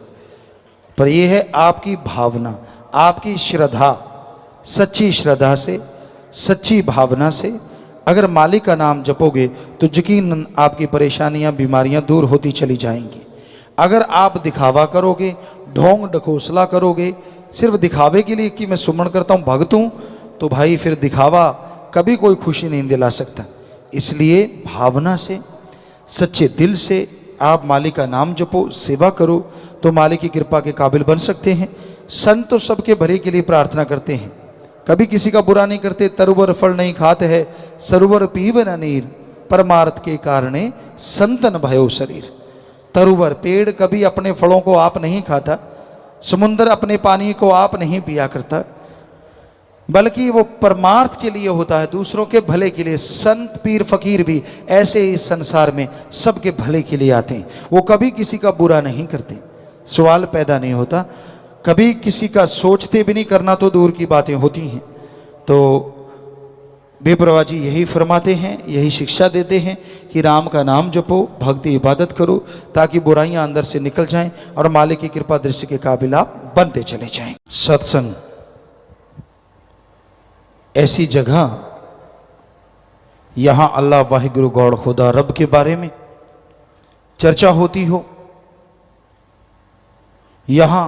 पर यह है आपकी भावना, आपकी श्रद्धा। सच्ची श्रद्धा से, सच्ची भावना से अगर मालिक का नाम जपोगे तो यकीनन आपकी परेशानियां, बीमारियां दूर होती चली जाएंगी। अगर आप दिखावा करोगे, ढोंग ढकोसला करोगे, सिर्फ दिखावे के लिए कि मैं सुमन करता हूँ, भक्त हूँ, तो भाई फिर दिखावा कभी कोई खुशी नहीं दिला सकता। इसलिए भावना से, सच्चे दिल से आप मालिक का नाम जपो, सेवा करो तो मालिक की कृपा के काबिल बन सकते हैं। संत तो सबके भले के लिए प्रार्थना करते हैं, कभी किसी का बुरा नहीं करते। तरुवर फल नहीं खाते है, सरोवर पीवन नीर, परमार्थ के कारणे संतन भयो शरीर। तरुवर पेड़ कभी अपने फलों को आप नहीं खाता, समुद्र अपने पानी को आप नहीं पिया करता, बल्कि वो परमार्थ के लिए होता है, दूसरों के भले के लिए। संत पीर फकीर भी ऐसे ही संसार में सबके भले के लिए आते हैं, वो कभी किसी का बुरा नहीं करते। सवाल पैदा नहीं होता, कभी किसी का सोचते भी नहीं, करना तो दूर की बातें होती हैं। तो बेपरवाह जी यही फरमाते हैं, यही शिक्षा देते हैं कि राम का नाम जपो, भक्ति इबादत करो, ताकि बुराइयां अंदर से निकल जाएं और मालिक की कृपा दृष्टि के काबिल आप बनते चले जाएं। सत्संग ऐसी जगह, यहां अल्लाह वाहिगुरु गौड़ खुदा रब के बारे में चर्चा होती हो, यहां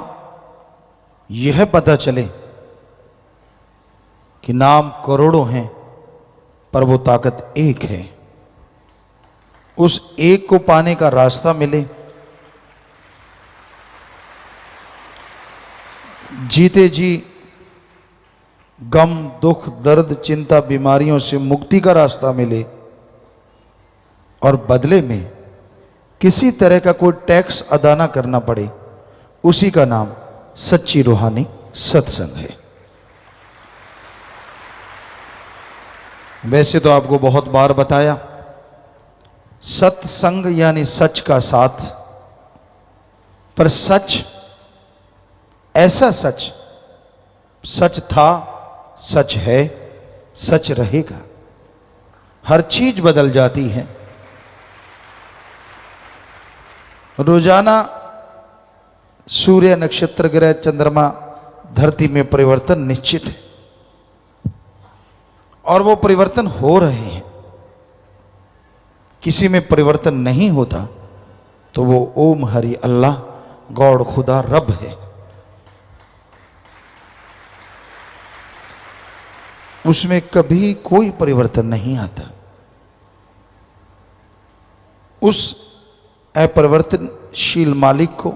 यह पता चले कि नाम करोड़ों हैं पर वो ताकत एक है, उस एक को पाने का रास्ता मिले, जीते जी गम, दुख, दर्द, चिंता, बीमारियों से मुक्ति का रास्ता मिले और बदले में किसी तरह का कोई टैक्स अदा ना करना पड़े, उसी का नाम सच्ची रूहानी सत्संग है। वैसे तो आपको बहुत बार बताया, सत्संग यानी सच का साथ, पर सच ऐसा सच, सच था, सच है, सच रहेगा। हर चीज बदल जाती है, रोजाना सूर्य, नक्षत्र, ग्रह, चंद्रमा, धरती में परिवर्तन निश्चित है और वो परिवर्तन हो रहे हैं। किसी में परिवर्तन नहीं होता तो वो ओम हरि अल्लाह गौड़ खुदा रब है, उसमें कभी कोई परिवर्तन नहीं आता। उस अपरिवर्तन शील मालिक को,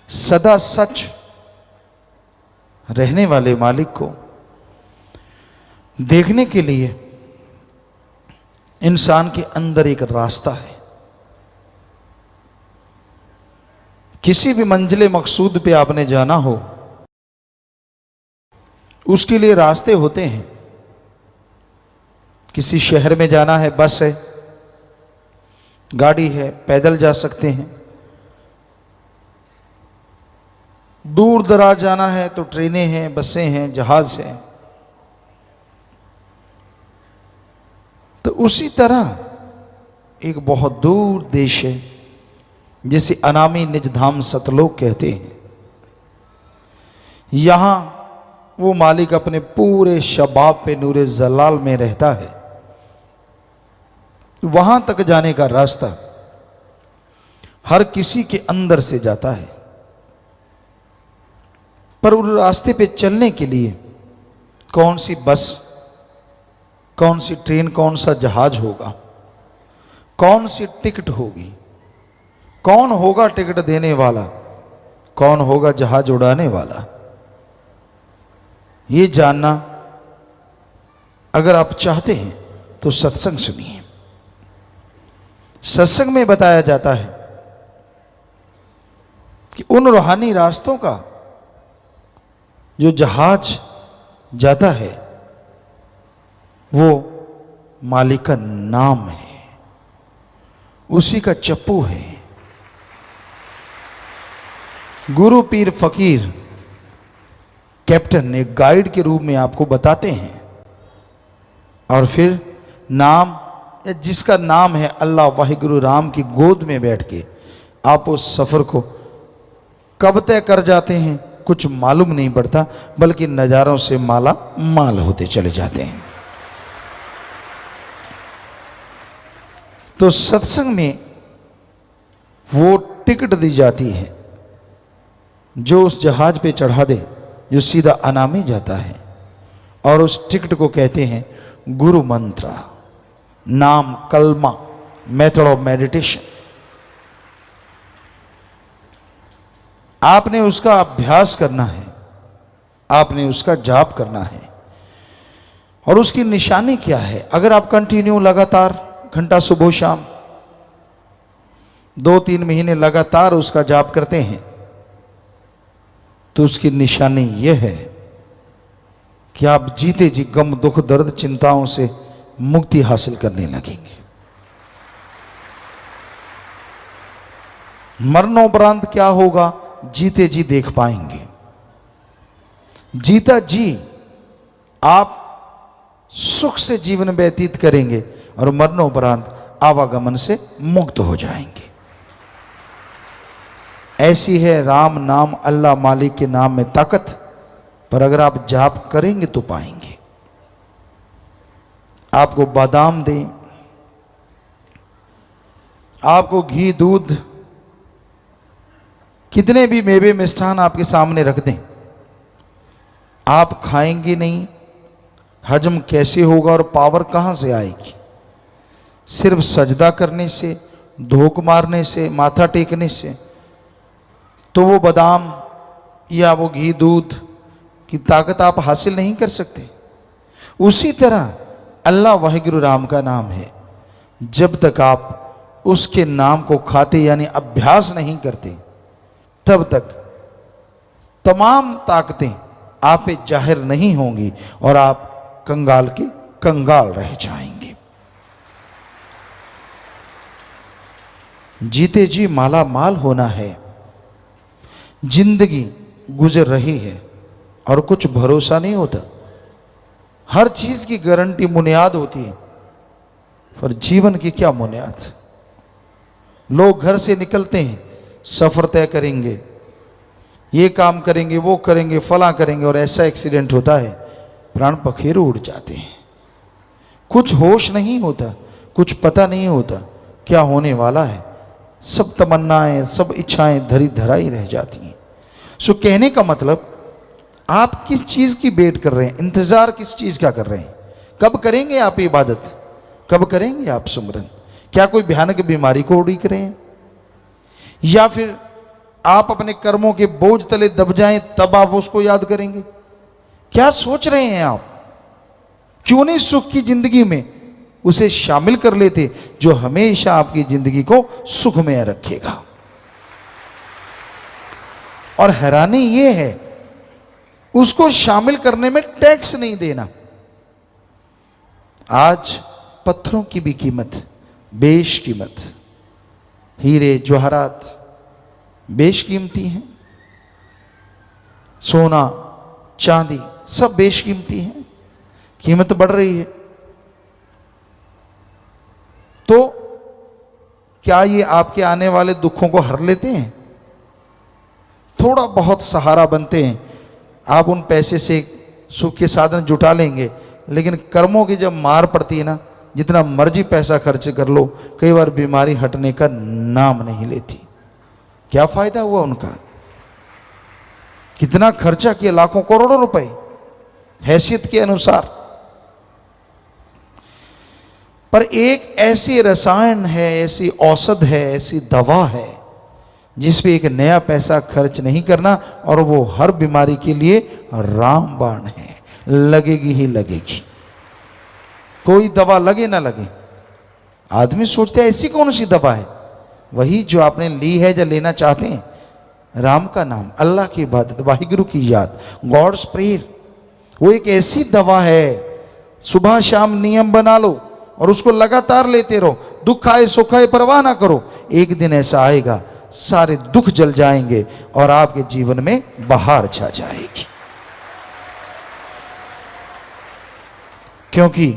सदा सच रहने वाले मालिक को देखने के लिए इंसान के अंदर एक रास्ता है। किसी भी मंजिले मकसूद पे आपने जाना हो, उसके लिए रास्ते होते हैं। किसी शहर में जाना है, बस है, गाड़ी है, पैदल जा सकते हैं। दूर दराज जाना है तो ट्रेनें हैं, बसें हैं, जहाज हैं। तो उसी तरह एक बहुत दूर देश है जिसे अनामी निज धाम सतलोक कहते हैं। यहां वो मालिक अपने पूरे शबाब पे नूरे जलाल में रहता है। वहां तक जाने का रास्ता हर किसी के अंदर से जाता है, पर उस रास्ते पे चलने के लिए कौन सी बस, कौन सी ट्रेन, कौन सा जहाज होगा, कौन सी टिकट होगी, कौन होगा टिकट देने वाला, कौन होगा जहाज उड़ाने वाला, ये जानना अगर आप चाहते हैं तो सत्संग सुनिए। सत्संग में बताया जाता है कि उन रूहानी रास्तों का जो जहाज जाता है वो मालिक का नाम है, उसी का चप्पू है। गुरु पीर फकीर कैप्टन एक गाइड के रूप में आपको बताते हैं, और फिर नाम या जिसका नाम है अल्लाह वाहिगुरु राम की गोद में बैठ के आप उस सफर को कब तय कर जाते हैं कुछ मालूम नहीं पड़ता, बल्कि नजारों से माला माल होते चले जाते हैं। तो सत्संग में वो टिकट दी जाती है जो उस जहाज पे चढ़ा दे, जो सीधा अनामी जाता है, और उस टिकट को कहते हैं गुरु मंत्र, नाम, कलमा, मेथड ऑफ मेडिटेशन। आपने उसका अभ्यास करना है, आपने उसका जाप करना है। और उसकी निशानी क्या है? अगर आप कंटिन्यू लगातार घंटा सुबह शाम 2-3 महीने लगातार उसका जाप करते हैं तो उसकी निशानी यह है कि आप जीते जी गम, दुख, दर्द, चिंताओं से मुक्ति हासिल करने लगेंगे। मरणोपरांत क्या होगा जीते जी देख पाएंगे। जीता जी आप सुख से जीवन व्यतीत करेंगे और मरणोपरांत आवागमन से मुक्त हो जाएंगे। ऐसी है राम नाम, अल्लाह मालिक के नाम में ताकत, पर अगर आप जाप करेंगे तो पाएंगे। आपको बादाम दें, आपको घी, दूध, कितने भी मेवे मिष्ठान आपके सामने रख दें, आप खाएंगे नहीं, हजम कैसे होगा और पावर कहां से आएगी? सिर्फ सजदा करने से, धोख मारने से, माथा टेकने से तो वो बादाम या वो घी, दूध की ताकत आप हासिल नहीं कर सकते। उसी तरह अल्लाह वाहिगुरु राम का नाम है, जब तक आप उसके नाम को खाते यानी अभ्यास नहीं करते, तब तक तमाम ताकतें आप पे जाहिर नहीं होंगी और आप कंगाल के कंगाल रह जाएंगे। जीते जी माला माल होना है। जिंदगी गुजर रही है और कुछ भरोसा नहीं होता। हर चीज की गारंटी बुनियाद होती है, पर जीवन की क्या बुनियाद? लोग घर से निकलते हैं, सफर तय करेंगे, ये काम करेंगे, वो करेंगे, फला करेंगे, और ऐसा एक्सीडेंट होता है प्राण पखेरु उड़ जाते हैं। कुछ होश नहीं होता, कुछ पता नहीं होता क्या होने वाला है। सब तमन्नाएं, सब इच्छाएं धरी धराई रह जाती हैं। सो कहने का मतलब, आप किस चीज की वेट कर रहे हैं, इंतजार किस चीज का कर रहे हैं? कब करेंगे आप इबादत? कब करेंगे आप सुमरन? क्या कोई भयानक बीमारी को उड़ीक रहे हैं? या फिर आप अपने कर्मों के बोझ तले दब जाएं तब आप उसको याद करेंगे? क्या सोच रहे हैं आप? क्यों नहीं सुख की जिंदगी में उसे शामिल कर लेते जो हमेशा आपकी जिंदगी को सुखमय रखेगा। और हैरानी यह है, उसको शामिल करने में टैक्स नहीं देना। आज पत्थरों की भी कीमत बेशकीमत, हीरे जवाहरात बेशकीमती हैं, सोना चांदी सब बेशकीमती हैं, कीमत बढ़ रही है। तो क्या ये आपके आने वाले दुखों को हर लेते हैं? थोड़ा बहुत सहारा बनते हैं। आप उन पैसे से सुख के साधन जुटा लेंगे, लेकिन कर्मों की जब मार पड़ती है ना, जितना मर्जी पैसा खर्च कर लो, कई बार बीमारी हटने का नाम नहीं लेती। क्या फायदा हुआ उनका? कितना खर्चा किया, लाखों करोड़ों रुपए हैसियत के अनुसार। पर एक ऐसी रसायन है, ऐसी औषध है, ऐसी दवा है जिस पे एक नया पैसा खर्च नहीं करना, और वो हर बीमारी के लिए रामबाण है, लगेगी ही लगेगी। कोई दवा लगे ना लगे, आदमी सोचते हैं ऐसी कौन सी दवा है? वही जो आपने ली है या लेना चाहते हैं, राम का नाम, अल्लाह की इबादत, वाहिगुरु की याद, गॉड्स प्रेयर। वो एक ऐसी दवा है, सुबह शाम नियम बना लो और उसको लगातार लेते रहो। दुख आए सुख आए परवाह ना करो, एक दिन ऐसा आएगा सारे दुख जल जाएंगे और आपके जीवन में बहार छा जाएगी। क्योंकि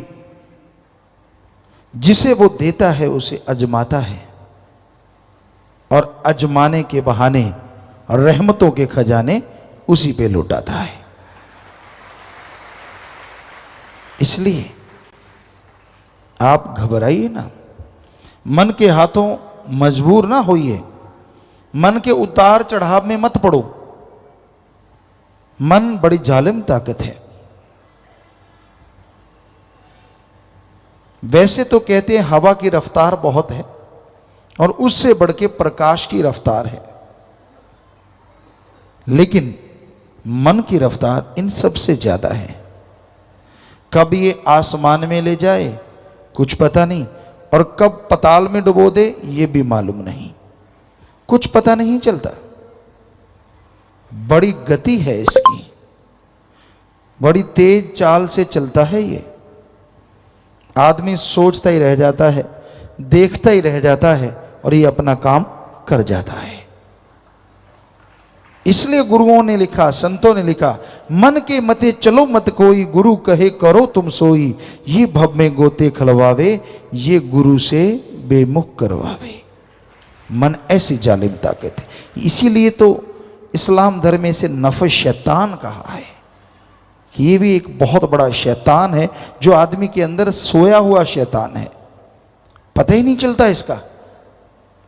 जिसे वो देता है उसे अजमाता है, और अजमाने के बहाने और रहमतों के खजाने उसी पे लुटाता है। इसलिए आप घबराइए ना, मन के हाथों मजबूर ना होइए, मन के उतार चढ़ाव में मत पड़ो। मन बड़ी जालिम ताकत है। वैसे तो कहते हैं हवा की रफ्तार बहुत है, और उससे बढ़ के प्रकाश की रफ्तार है, लेकिन मन की रफ्तार इन सबसे ज्यादा है। कब ये आसमान में ले जाए कुछ पता नहीं, और कब पताल में डुबो दे ये भी मालूम नहीं, कुछ पता नहीं चलता। बड़ी गति है इसकी, बड़ी तेज चाल से चलता है ये। आदमी सोचता ही रह जाता है, देखता ही रह जाता है, और ये अपना काम कर जाता है। इसलिए गुरुओं ने लिखा, संतों ने लिखा, मन के मते चलो मत कोई, गुरु कहे करो तुम सोई, ये भव में गोते खलवावे, ये गुरु से बेमुख करवावे। मन ऐसी जालिम ताकत है। इसीलिए तो इस्लाम धर्म में से नफ्स शैतान कहा है कि ये भी एक बहुत बड़ा शैतान है, जो आदमी के अंदर सोया हुआ शैतान है, पता ही नहीं चलता इसका।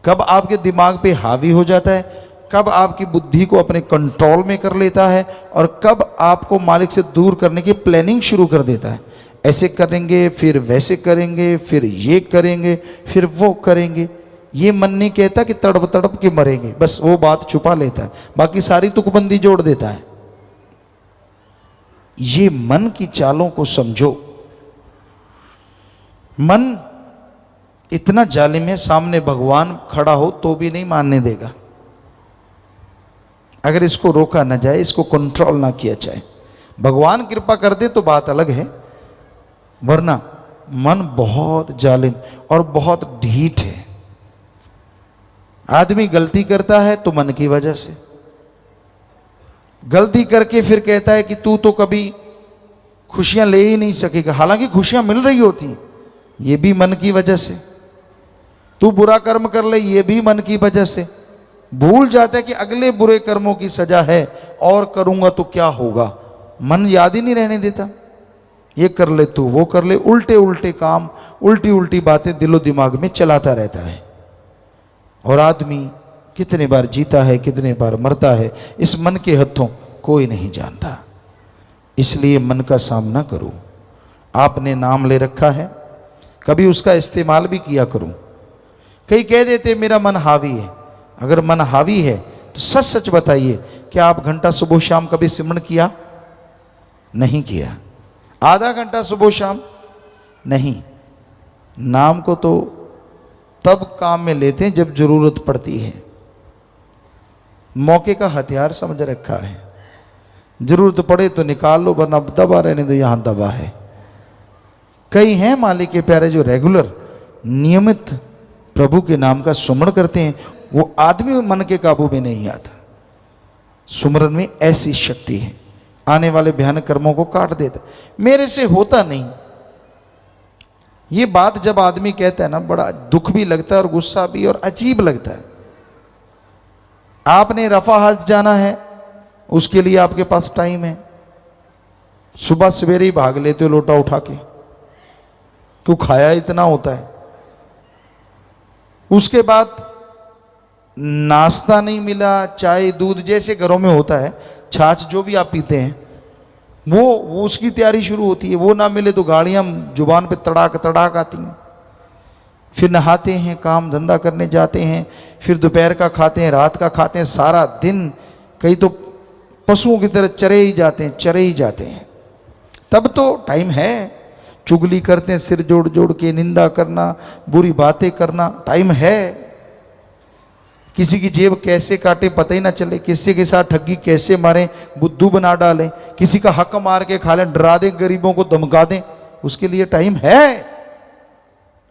कब आपके दिमाग पे हावी हो जाता है, कब आपकी बुद्धि को अपने कंट्रोल में कर लेता है, और कब आपको मालिक से दूर करने की प्लानिंग शुरू कर देता है। ऐसे करेंगे, फिर वैसे करेंगे, फिर ये करेंगे, फिर वो करेंगे। ये मन नहीं कहता कि तड़प तड़प के मरेंगे, बस वो बात छुपा लेता है, बाकी सारी तुकबंदी जोड़ देता है। ये मन की चालों को समझो। मन इतना जालिम है, सामने भगवान खड़ा हो तो भी नहीं मानने देगा अगर इसको रोका ना जाए, इसको कंट्रोल ना किया जाए। भगवान कृपा कर दे तो बात अलग है, वरना मन बहुत जालिम और बहुत ढीठ है। आदमी गलती करता है तो मन की वजह से, गलती करके फिर कहता है कि तू तो कभी खुशियां ले ही नहीं सकेगा, हालांकि खुशियां मिल रही होती, ये भी मन की वजह से। तू बुरा कर्म कर ले, ये भी मन की वजह से। भूल जाता है कि अगले बुरे कर्मों की सजा है, और करूंगा तो क्या होगा, मन याद ही नहीं रहने देता। ये कर ले तू, वो कर ले, उल्टे उल्टे काम, उल्टी उल्टी बातें दिलो दिमाग में चलाता रहता है। और आदमी कितने बार जीता है, कितने बार मरता है, इस मन के हथों कोई नहीं जानता। इसलिए मन का सामना करो। आपने नाम ले रखा है, कभी उसका इस्तेमाल भी किया करो। कई कह देते मेरा मन हावी है, अगर मन हावी है तो सच सच बताइए, क्या आप घंटा सुबह शाम कभी सिमरन किया? नहीं किया। आधा घंटा सुबह शाम नहीं। नाम को तो तब काम में लेते हैं जब जरूरत पड़ती है। मौके का हथियार समझ रखा है, जरूरत पड़े तो निकाल लो, वरना दबा रहने दो, यहां दबा है। कई हैं मालिक के प्यारे जो रेगुलर नियमित प्रभु के नाम का सुमरण करते हैं, वो आदमी मन के काबू में नहीं आता। सुमरन में ऐसी शक्ति है, आने वाले भयानक कर्मों को काट देता। मेरे से होता नहीं, ये बात जब आदमी कहता है ना, बड़ा दुख भी लगता है और गुस्सा भी और अजीब लगता है। आपने रफा हज जाना है, उसके लिए आपके पास टाइम है, सुबह सवेरे ही भाग लेते हो लोटा उठा के, क्यों खाया इतना होता है। उसके बाद नाश्ता नहीं मिला, चाय दूध जैसे घरों में होता है, छाछ जो भी आप पीते हैं, वो उसकी तैयारी शुरू होती है। वो ना मिले तो गाड़ियां जुबान पे तड़ाक तड़ाक आती हैं। फिर नहाते हैं, काम धंधा करने जाते हैं, फिर दोपहर का खाते हैं, रात का खाते हैं, सारा दिन कई तो पशुओं की तरह चरे ही जाते हैं। तब तो टाइम है, चुगली करते हैं, सिर जोड़ जोड़ के निंदा करना, बुरी बातें करना, टाइम है। किसी की जेब कैसे काटे पता ही ना चले, किसी के साथ ठगी कैसे मारें, बुद्धू बना डालें, किसी का हक मार के खा लें, डरा दें, गरीबों को धमका दें, उसके लिए टाइम है।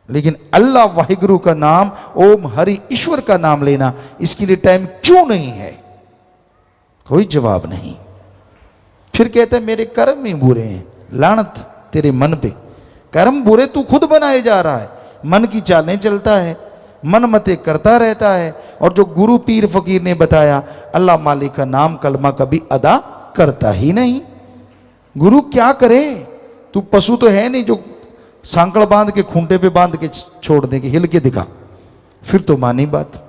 लेकिन अल्लाह वाहिगुरु का नाम, ओम हरि ईश्वर का नाम लेना, इसके लिए टाइम क्यों नहीं है? कोई जवाब नहीं। फिर कहते हैं मेरे कर्म ही बुरे हैं। लानत तेरे मन पे, कर्म बुरे तू खुद बनाए जा रहा है। मन की चालें चलता है, मन मते करता रहता है। और जो गुरु पीर फकीर ने बताया, अल्लाह मालिक का नाम कलमा कभी अदा करता ही नहीं। गुरु क्या करे? तू पशु तो है नहीं जो सांकड़ बांध के खूंटे पे बांध के छोड़ दे कि हिल के दिखा, फिर तो मानी बात।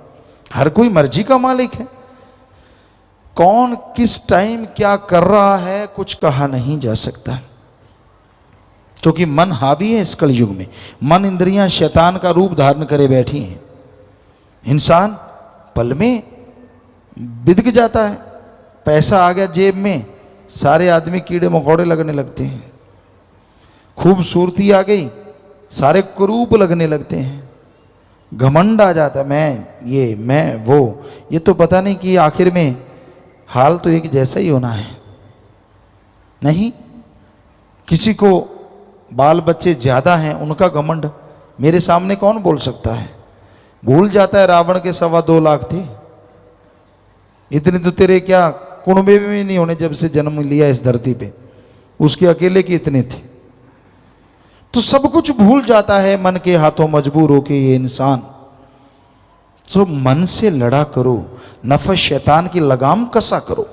हर कोई मर्जी का मालिक है। कौन किस टाइम क्या कर रहा है कुछ कहा नहीं जा सकता, क्योंकि मन हावी है इस कलयुग में। मन इंद्रियां शैतान का रूप धारण करे बैठी हैं। इंसान पल में बिदक जाता है। पैसा आ गया जेब में, सारे आदमी कीड़े मकोड़े लगने लगते हैं। खूबसूरती आ गई, सारे कुरूप लगने लगते हैं। घमंड आ जाता है, मैं वो। ये तो पता नहीं कि आखिर में हाल तो एक जैसा ही होना है। नहीं, किसी को बाल बच्चे ज्यादा हैं, उनका घमंड मेरे सामने कौन बोल सकता है? भूल जाता है रावण के 2.25 लाख थे। इतने तो तेरे क्या कुणबे में नहीं होने जब से जन्म लिया इस धरती पे, उसके अकेले के इतने थे। तो सब कुछ भूल जाता है मन के हाथों मजबूर होके ये इंसान। तो मन से लड़ा करो, नफस शैतान की लगाम कसा करो,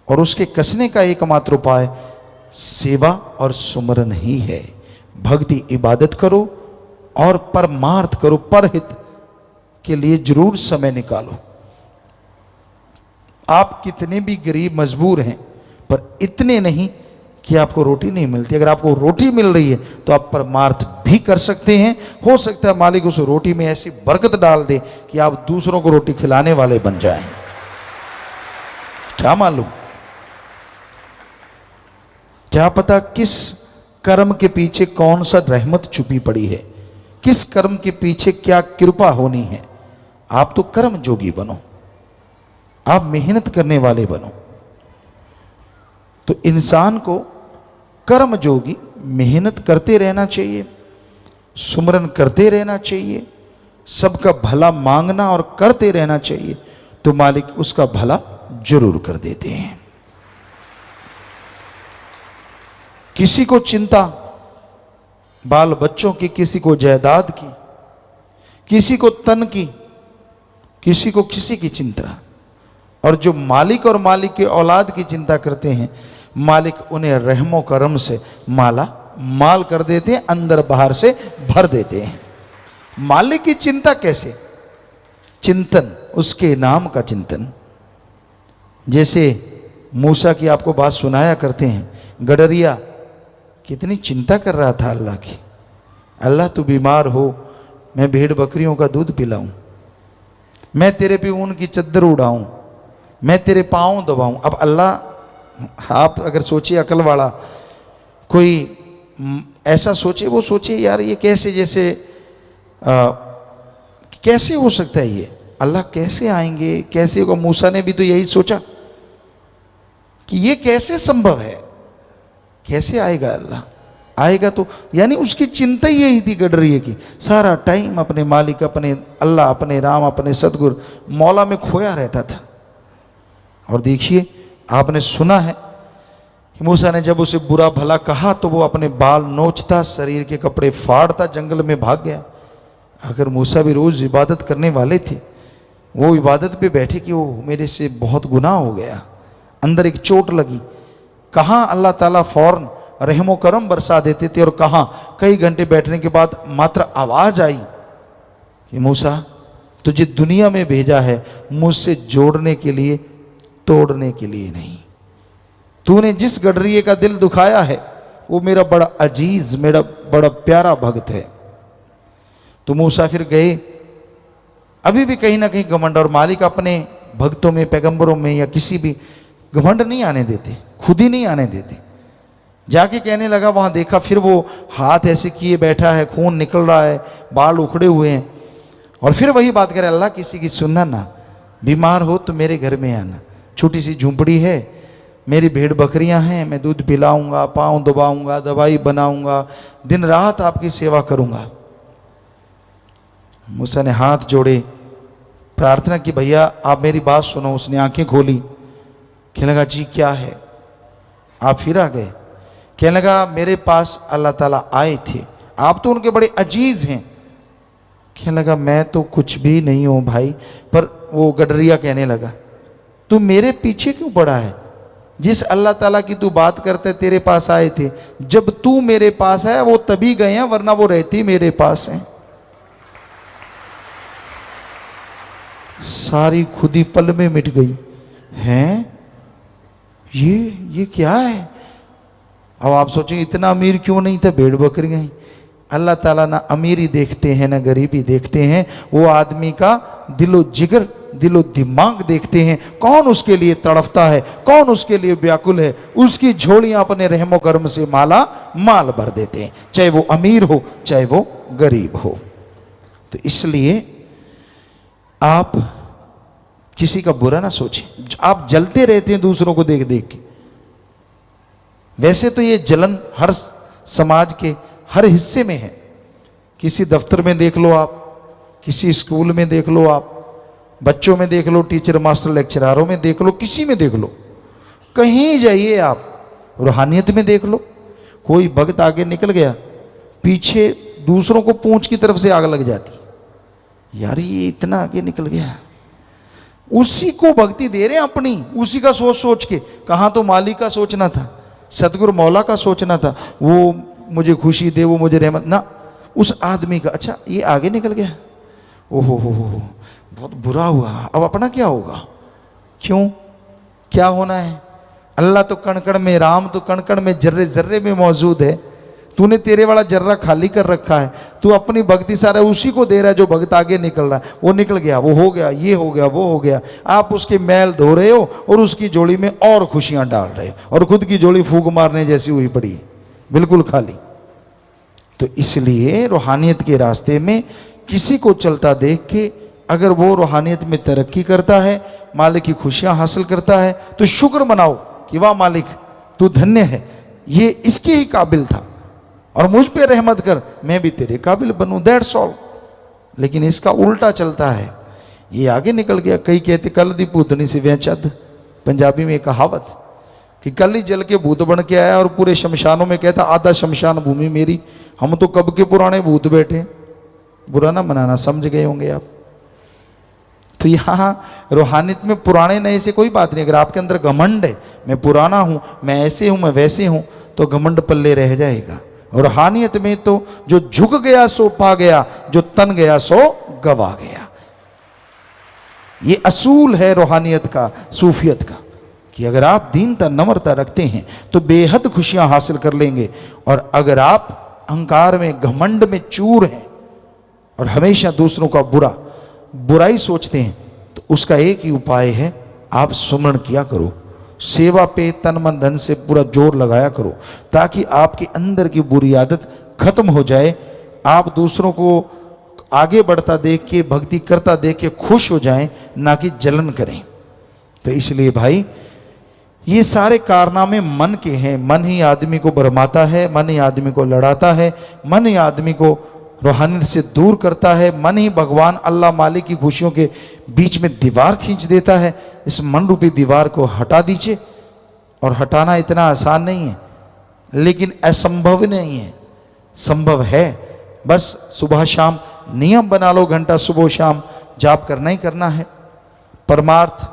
और उसके कसने का एकमात्र उपाय सेवा और सुमरन ही है। भक्ति इबादत करो और परमार्थ करो, परहित के लिए जरूर समय निकालो। आप कितने भी गरीब मजबूर हैं, पर इतने नहीं कि आपको रोटी नहीं मिलती। अगर आपको रोटी मिल रही है तो आप परमार्थ भी कर सकते हैं। हो सकता है मालिक उस रोटी में ऐसी बरकत डाल दे कि आप दूसरों को रोटी खिलाने वाले बन जाएं। क्या मालूम, क्या पता किस कर्म के पीछे कौन सा रहमत छुपी पड़ी है, किस कर्म के पीछे क्या कृपा होनी है। आप तो कर्म जोगी बनो, आप मेहनत करने वाले बनो। तो इंसान को कर्म जोगी मेहनत करते रहना चाहिए, सुमरन करते रहना चाहिए, सबका भला मांगना और करते रहना चाहिए, तो मालिक उसका भला जरूर कर देते हैं। किसी को चिंता बाल बच्चों की, किसी को जायदाद की, किसी को तन की, किसी को किसी की चिंता। और जो मालिक और मालिक के औलाद की चिंता करते हैं, मालिक उन्हें रहमो करम से माला माल कर देते हैं, अंदर बाहर से भर देते हैं। मालिक की चिंता कैसे? चिंतन, उसके नाम का चिंतन। जैसे मूसा की आपको बात सुनाया करते हैं, गडरिया कितनी चिंता कर रहा था अल्लाह की। अल्लाह तू बीमार हो, मैं भेड़ बकरियों का दूध पिलाऊं। मैं तेरे पे ऊन की चद्दर उड़ाऊं, मैं तेरे पाँव दबाऊं। अब अल्लाह, आप अगर सोचिए अकल वाला कोई ऐसा सोचे, वो सोचे यार ये कैसे, जैसे कैसे हो सकता है ये, अल्लाह कैसे आएंगे, कैसे होगा। मूसा ने भी तो यही सोचा कि ये कैसे संभव है, कैसे आएगा अल्लाह, आएगा तो, यानी उसकी चिंता ही यही थी गडरिए की, सारा टाइम अपने मालिक, अपने अल्लाह, अपने राम, अपने सतगुरु मौला में खोया रहता था। और देखिए आपने सुना है कि मूसा ने जब उसे बुरा भला कहा तो वो अपने बाल नोचता, शरीर के कपड़े फाड़ता, जंगल में भाग गया। अगर मूसा भी रोज इबादत करने वाले थे, वो इबादत पे बैठे कि वो मेरे से बहुत गुनाह हो गया, अंदर एक चोट लगी। कहाँ अल्लाह ताला फौरन रहमो करम बरसा देते थे, और कहाँ कई घंटे बैठने के बाद मात्र आवाज आई कि मूसा तुझे दुनिया में भेजा है मुझसे जोड़ने के लिए, तोड़ने के लिए नहीं। तूने जिस गडरिए का दिल दुखाया है वो मेरा बड़ा अजीज, मेरा बड़ा प्यारा भक्त है। तो मूसा फिर गए। अभी भी कहीं ना कहीं घमंड, और मालिक अपने भक्तों में, पैगंबरों में या किसी भी घमंड नहीं आने देते, खुद ही नहीं आने देते। जाके कहने लगा, वहां देखा, फिर वो हाथ ऐसे किए बैठा है, खून निकल रहा है, बाल उखड़े हुए हैं, और फिर वही बात करे, अल्लाह किसी की सुनना ना, बीमार हो तो मेरे घर में आना, छोटी सी झूंपड़ी है, मेरी भेड़ बकरियां हैं, मैं दूध पिलाऊंगा, पाँव दबाऊंगा, दवाई बनाऊंगा, दिन रात आपकी सेवा करूंगा। मूसा ने हाथ जोड़े, प्रार्थना की, भैया आप मेरी बात सुनो। उसने आंखें खोली, कहने लगा जी क्या है। आप फिर आ गए। कहने लगा मेरे पास अल्लाह ताला आए थे, आप तो उनके बड़े अजीज हैं। कहने लगा मैं तो कुछ भी नहीं हूं भाई। पर वो गडरिया कहने लगा, तू मेरे पीछे क्यों पड़ा है? जिस अल्लाह ताला की तू बात करते तेरे पास आए थे, जब तू मेरे पास है वो तभी गए हैं, वरना वो रहती मेरे पास हैं। सारी खुदी पल में मिट गई। हैं ये क्या है? अब आप सोचेंगे इतना अमीर क्यों नहीं था, भेड़ बकरियां ही। अल्लाह ताला ना अमीरी देखते हैं ना गरीबी देखते हैं, वो आदमी का दिलो जिगर, दिलो दिमाग देखते हैं। कौन उसके लिए तड़फता है, कौन उसके लिए व्याकुल है, उसकी झोलियां अपने रहमो कर्म से माला माल भर देते हैं, चाहे वो अमीर हो चाहे वो गरीब हो। तो इसलिए आप किसी का बुरा ना सोचें। आप जलते रहते हैं दूसरों को देख देख के। वैसे तो ये जलन हर समाज के हर हिस्से में है। किसी दफ्तर में देख लो आप, किसी स्कूल में देख लो आप, बच्चों में देख लो, टीचर मास्टर लेक्चरारों में देख लो, किसी में देख लो, कहीं जाइए आप, रूहानियत में देख लो। कोई भक्त आगे निकल गया, पीछे दूसरों को पूंछ की तरफ से आग लग जाती, यार ये इतना आगे निकल गया। उसी को भक्ति दे रहे हैं अपनी, उसी का सोच सोच के। कहाँ तो मालिक का सोचना था, सतगुरु मौला का सोचना था, वो मुझे खुशी दे, वो मुझे रहमत ना, उस आदमी का। अच्छा ये आगे निकल गया, ओहो हो बहुत बुरा हुआ। अब अपना क्या होगा? क्यों, क्या होना है? अल्लाह तो कण कण में, राम तो कण कण में, जर्रे जर्रे में मौजूद है। तूने तेरे वाला जर्रा खाली कर रखा है, तू अपनी भक्ति सारा उसी को दे रहा है जो भक्त आगे निकल रहा है। वो निकल गया, वो हो गया, ये हो गया, वो हो गया, आप उसके मैल धो रहे हो और उसकी जोड़ी में और खुशियां डाल रहे हो, और खुद की जोड़ी फूंक मारने जैसी हुई पड़ी है, बिल्कुल खाली। तो इसलिए रूहानियत के रास्ते में किसी को चलता देख के अगर वो रूहानियत में तरक्की करता है, मालिक की खुशियां हासिल करता है, तो शुक्र मनाओ कि वाह मालिक तू धन्य है, ये इसके ही काबिल था और मुझ पे रहमत कर, मैं भी तेरे काबिल बनूं, दैट्स ऑल। लेकिन इसका उल्टा चलता है, ये आगे निकल गया। कई कहते कल दी भूतनी से वह चद, पंजाबी में एक कहावत कि कल ही जल के भूत बन के आया और पूरे शमशानों में कहता आधा शमशान भूमि मेरी। हम तो कब के पुराने भूत बैठे, बुरा ना मनाना, समझ गए होंगे आप। तो यहाँ रूहानियत में पुराने नए से कोई बात नहीं। अगर आपके अंदर घमंड है, मैं पुराना हूं, मैं ऐसे हूं, मैं वैसे हूं, तो घमंड पल्ले रह जाएगा। और रूहानियत में तो जो झुक गया सो पा गया, जो तन गया सो गवा गया। ये असूल है रूहानियत का, सूफियत का, कि अगर आप दीनता नम्रता रखते हैं तो बेहद खुशियां हासिल कर लेंगे। और अगर आप अहंकार में, घमंड में चूर हैं और हमेशा दूसरों का बुरा, बुराई सोचते हैं तो उसका एक ही उपाय है, आप सुमरण किया करो, सेवा पे तन मन धन से पूरा जोर लगाया करो, ताकि आपके अंदर की बुरी आदत खत्म हो जाए। आप दूसरों को आगे बढ़ता देख के, भक्ति करता देख के खुश हो जाएं, ना कि जलन करें। तो इसलिए भाई ये सारे कारनामे मन के हैं। मन ही आदमी को भरमाता है, मन ही आदमी को लड़ाता है, मन ही आदमी को रूहानियत से दूर करता है, मन ही भगवान अल्लाह मालिक की खुशियों के बीच में दीवार खींच देता है। इस मन रूपी दीवार को हटा दीजिए। और हटाना इतना आसान नहीं है, लेकिन असंभव नहीं है, संभव है। बस सुबह शाम नियम बना लो, घंटा सुबह शाम जाप करना ही करना है, परमार्थ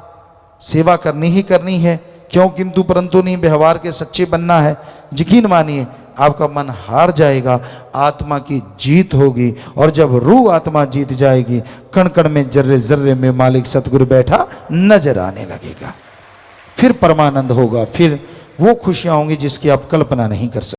सेवा करनी ही करनी है, क्यों किंतु परंतु नहीं, व्यवहार के सच्चे बनना है। यकीन मानिए आपका मन हार जाएगा, आत्मा की जीत होगी। और जब रूह आत्मा जीत जाएगी, कण कण में जर्रे जर्रे में मालिक सतगुरु बैठा नजर आने लगेगा। फिर परमानंद होगा, फिर वो खुशियां होंगी जिसकी आप कल्पना नहीं कर सकते।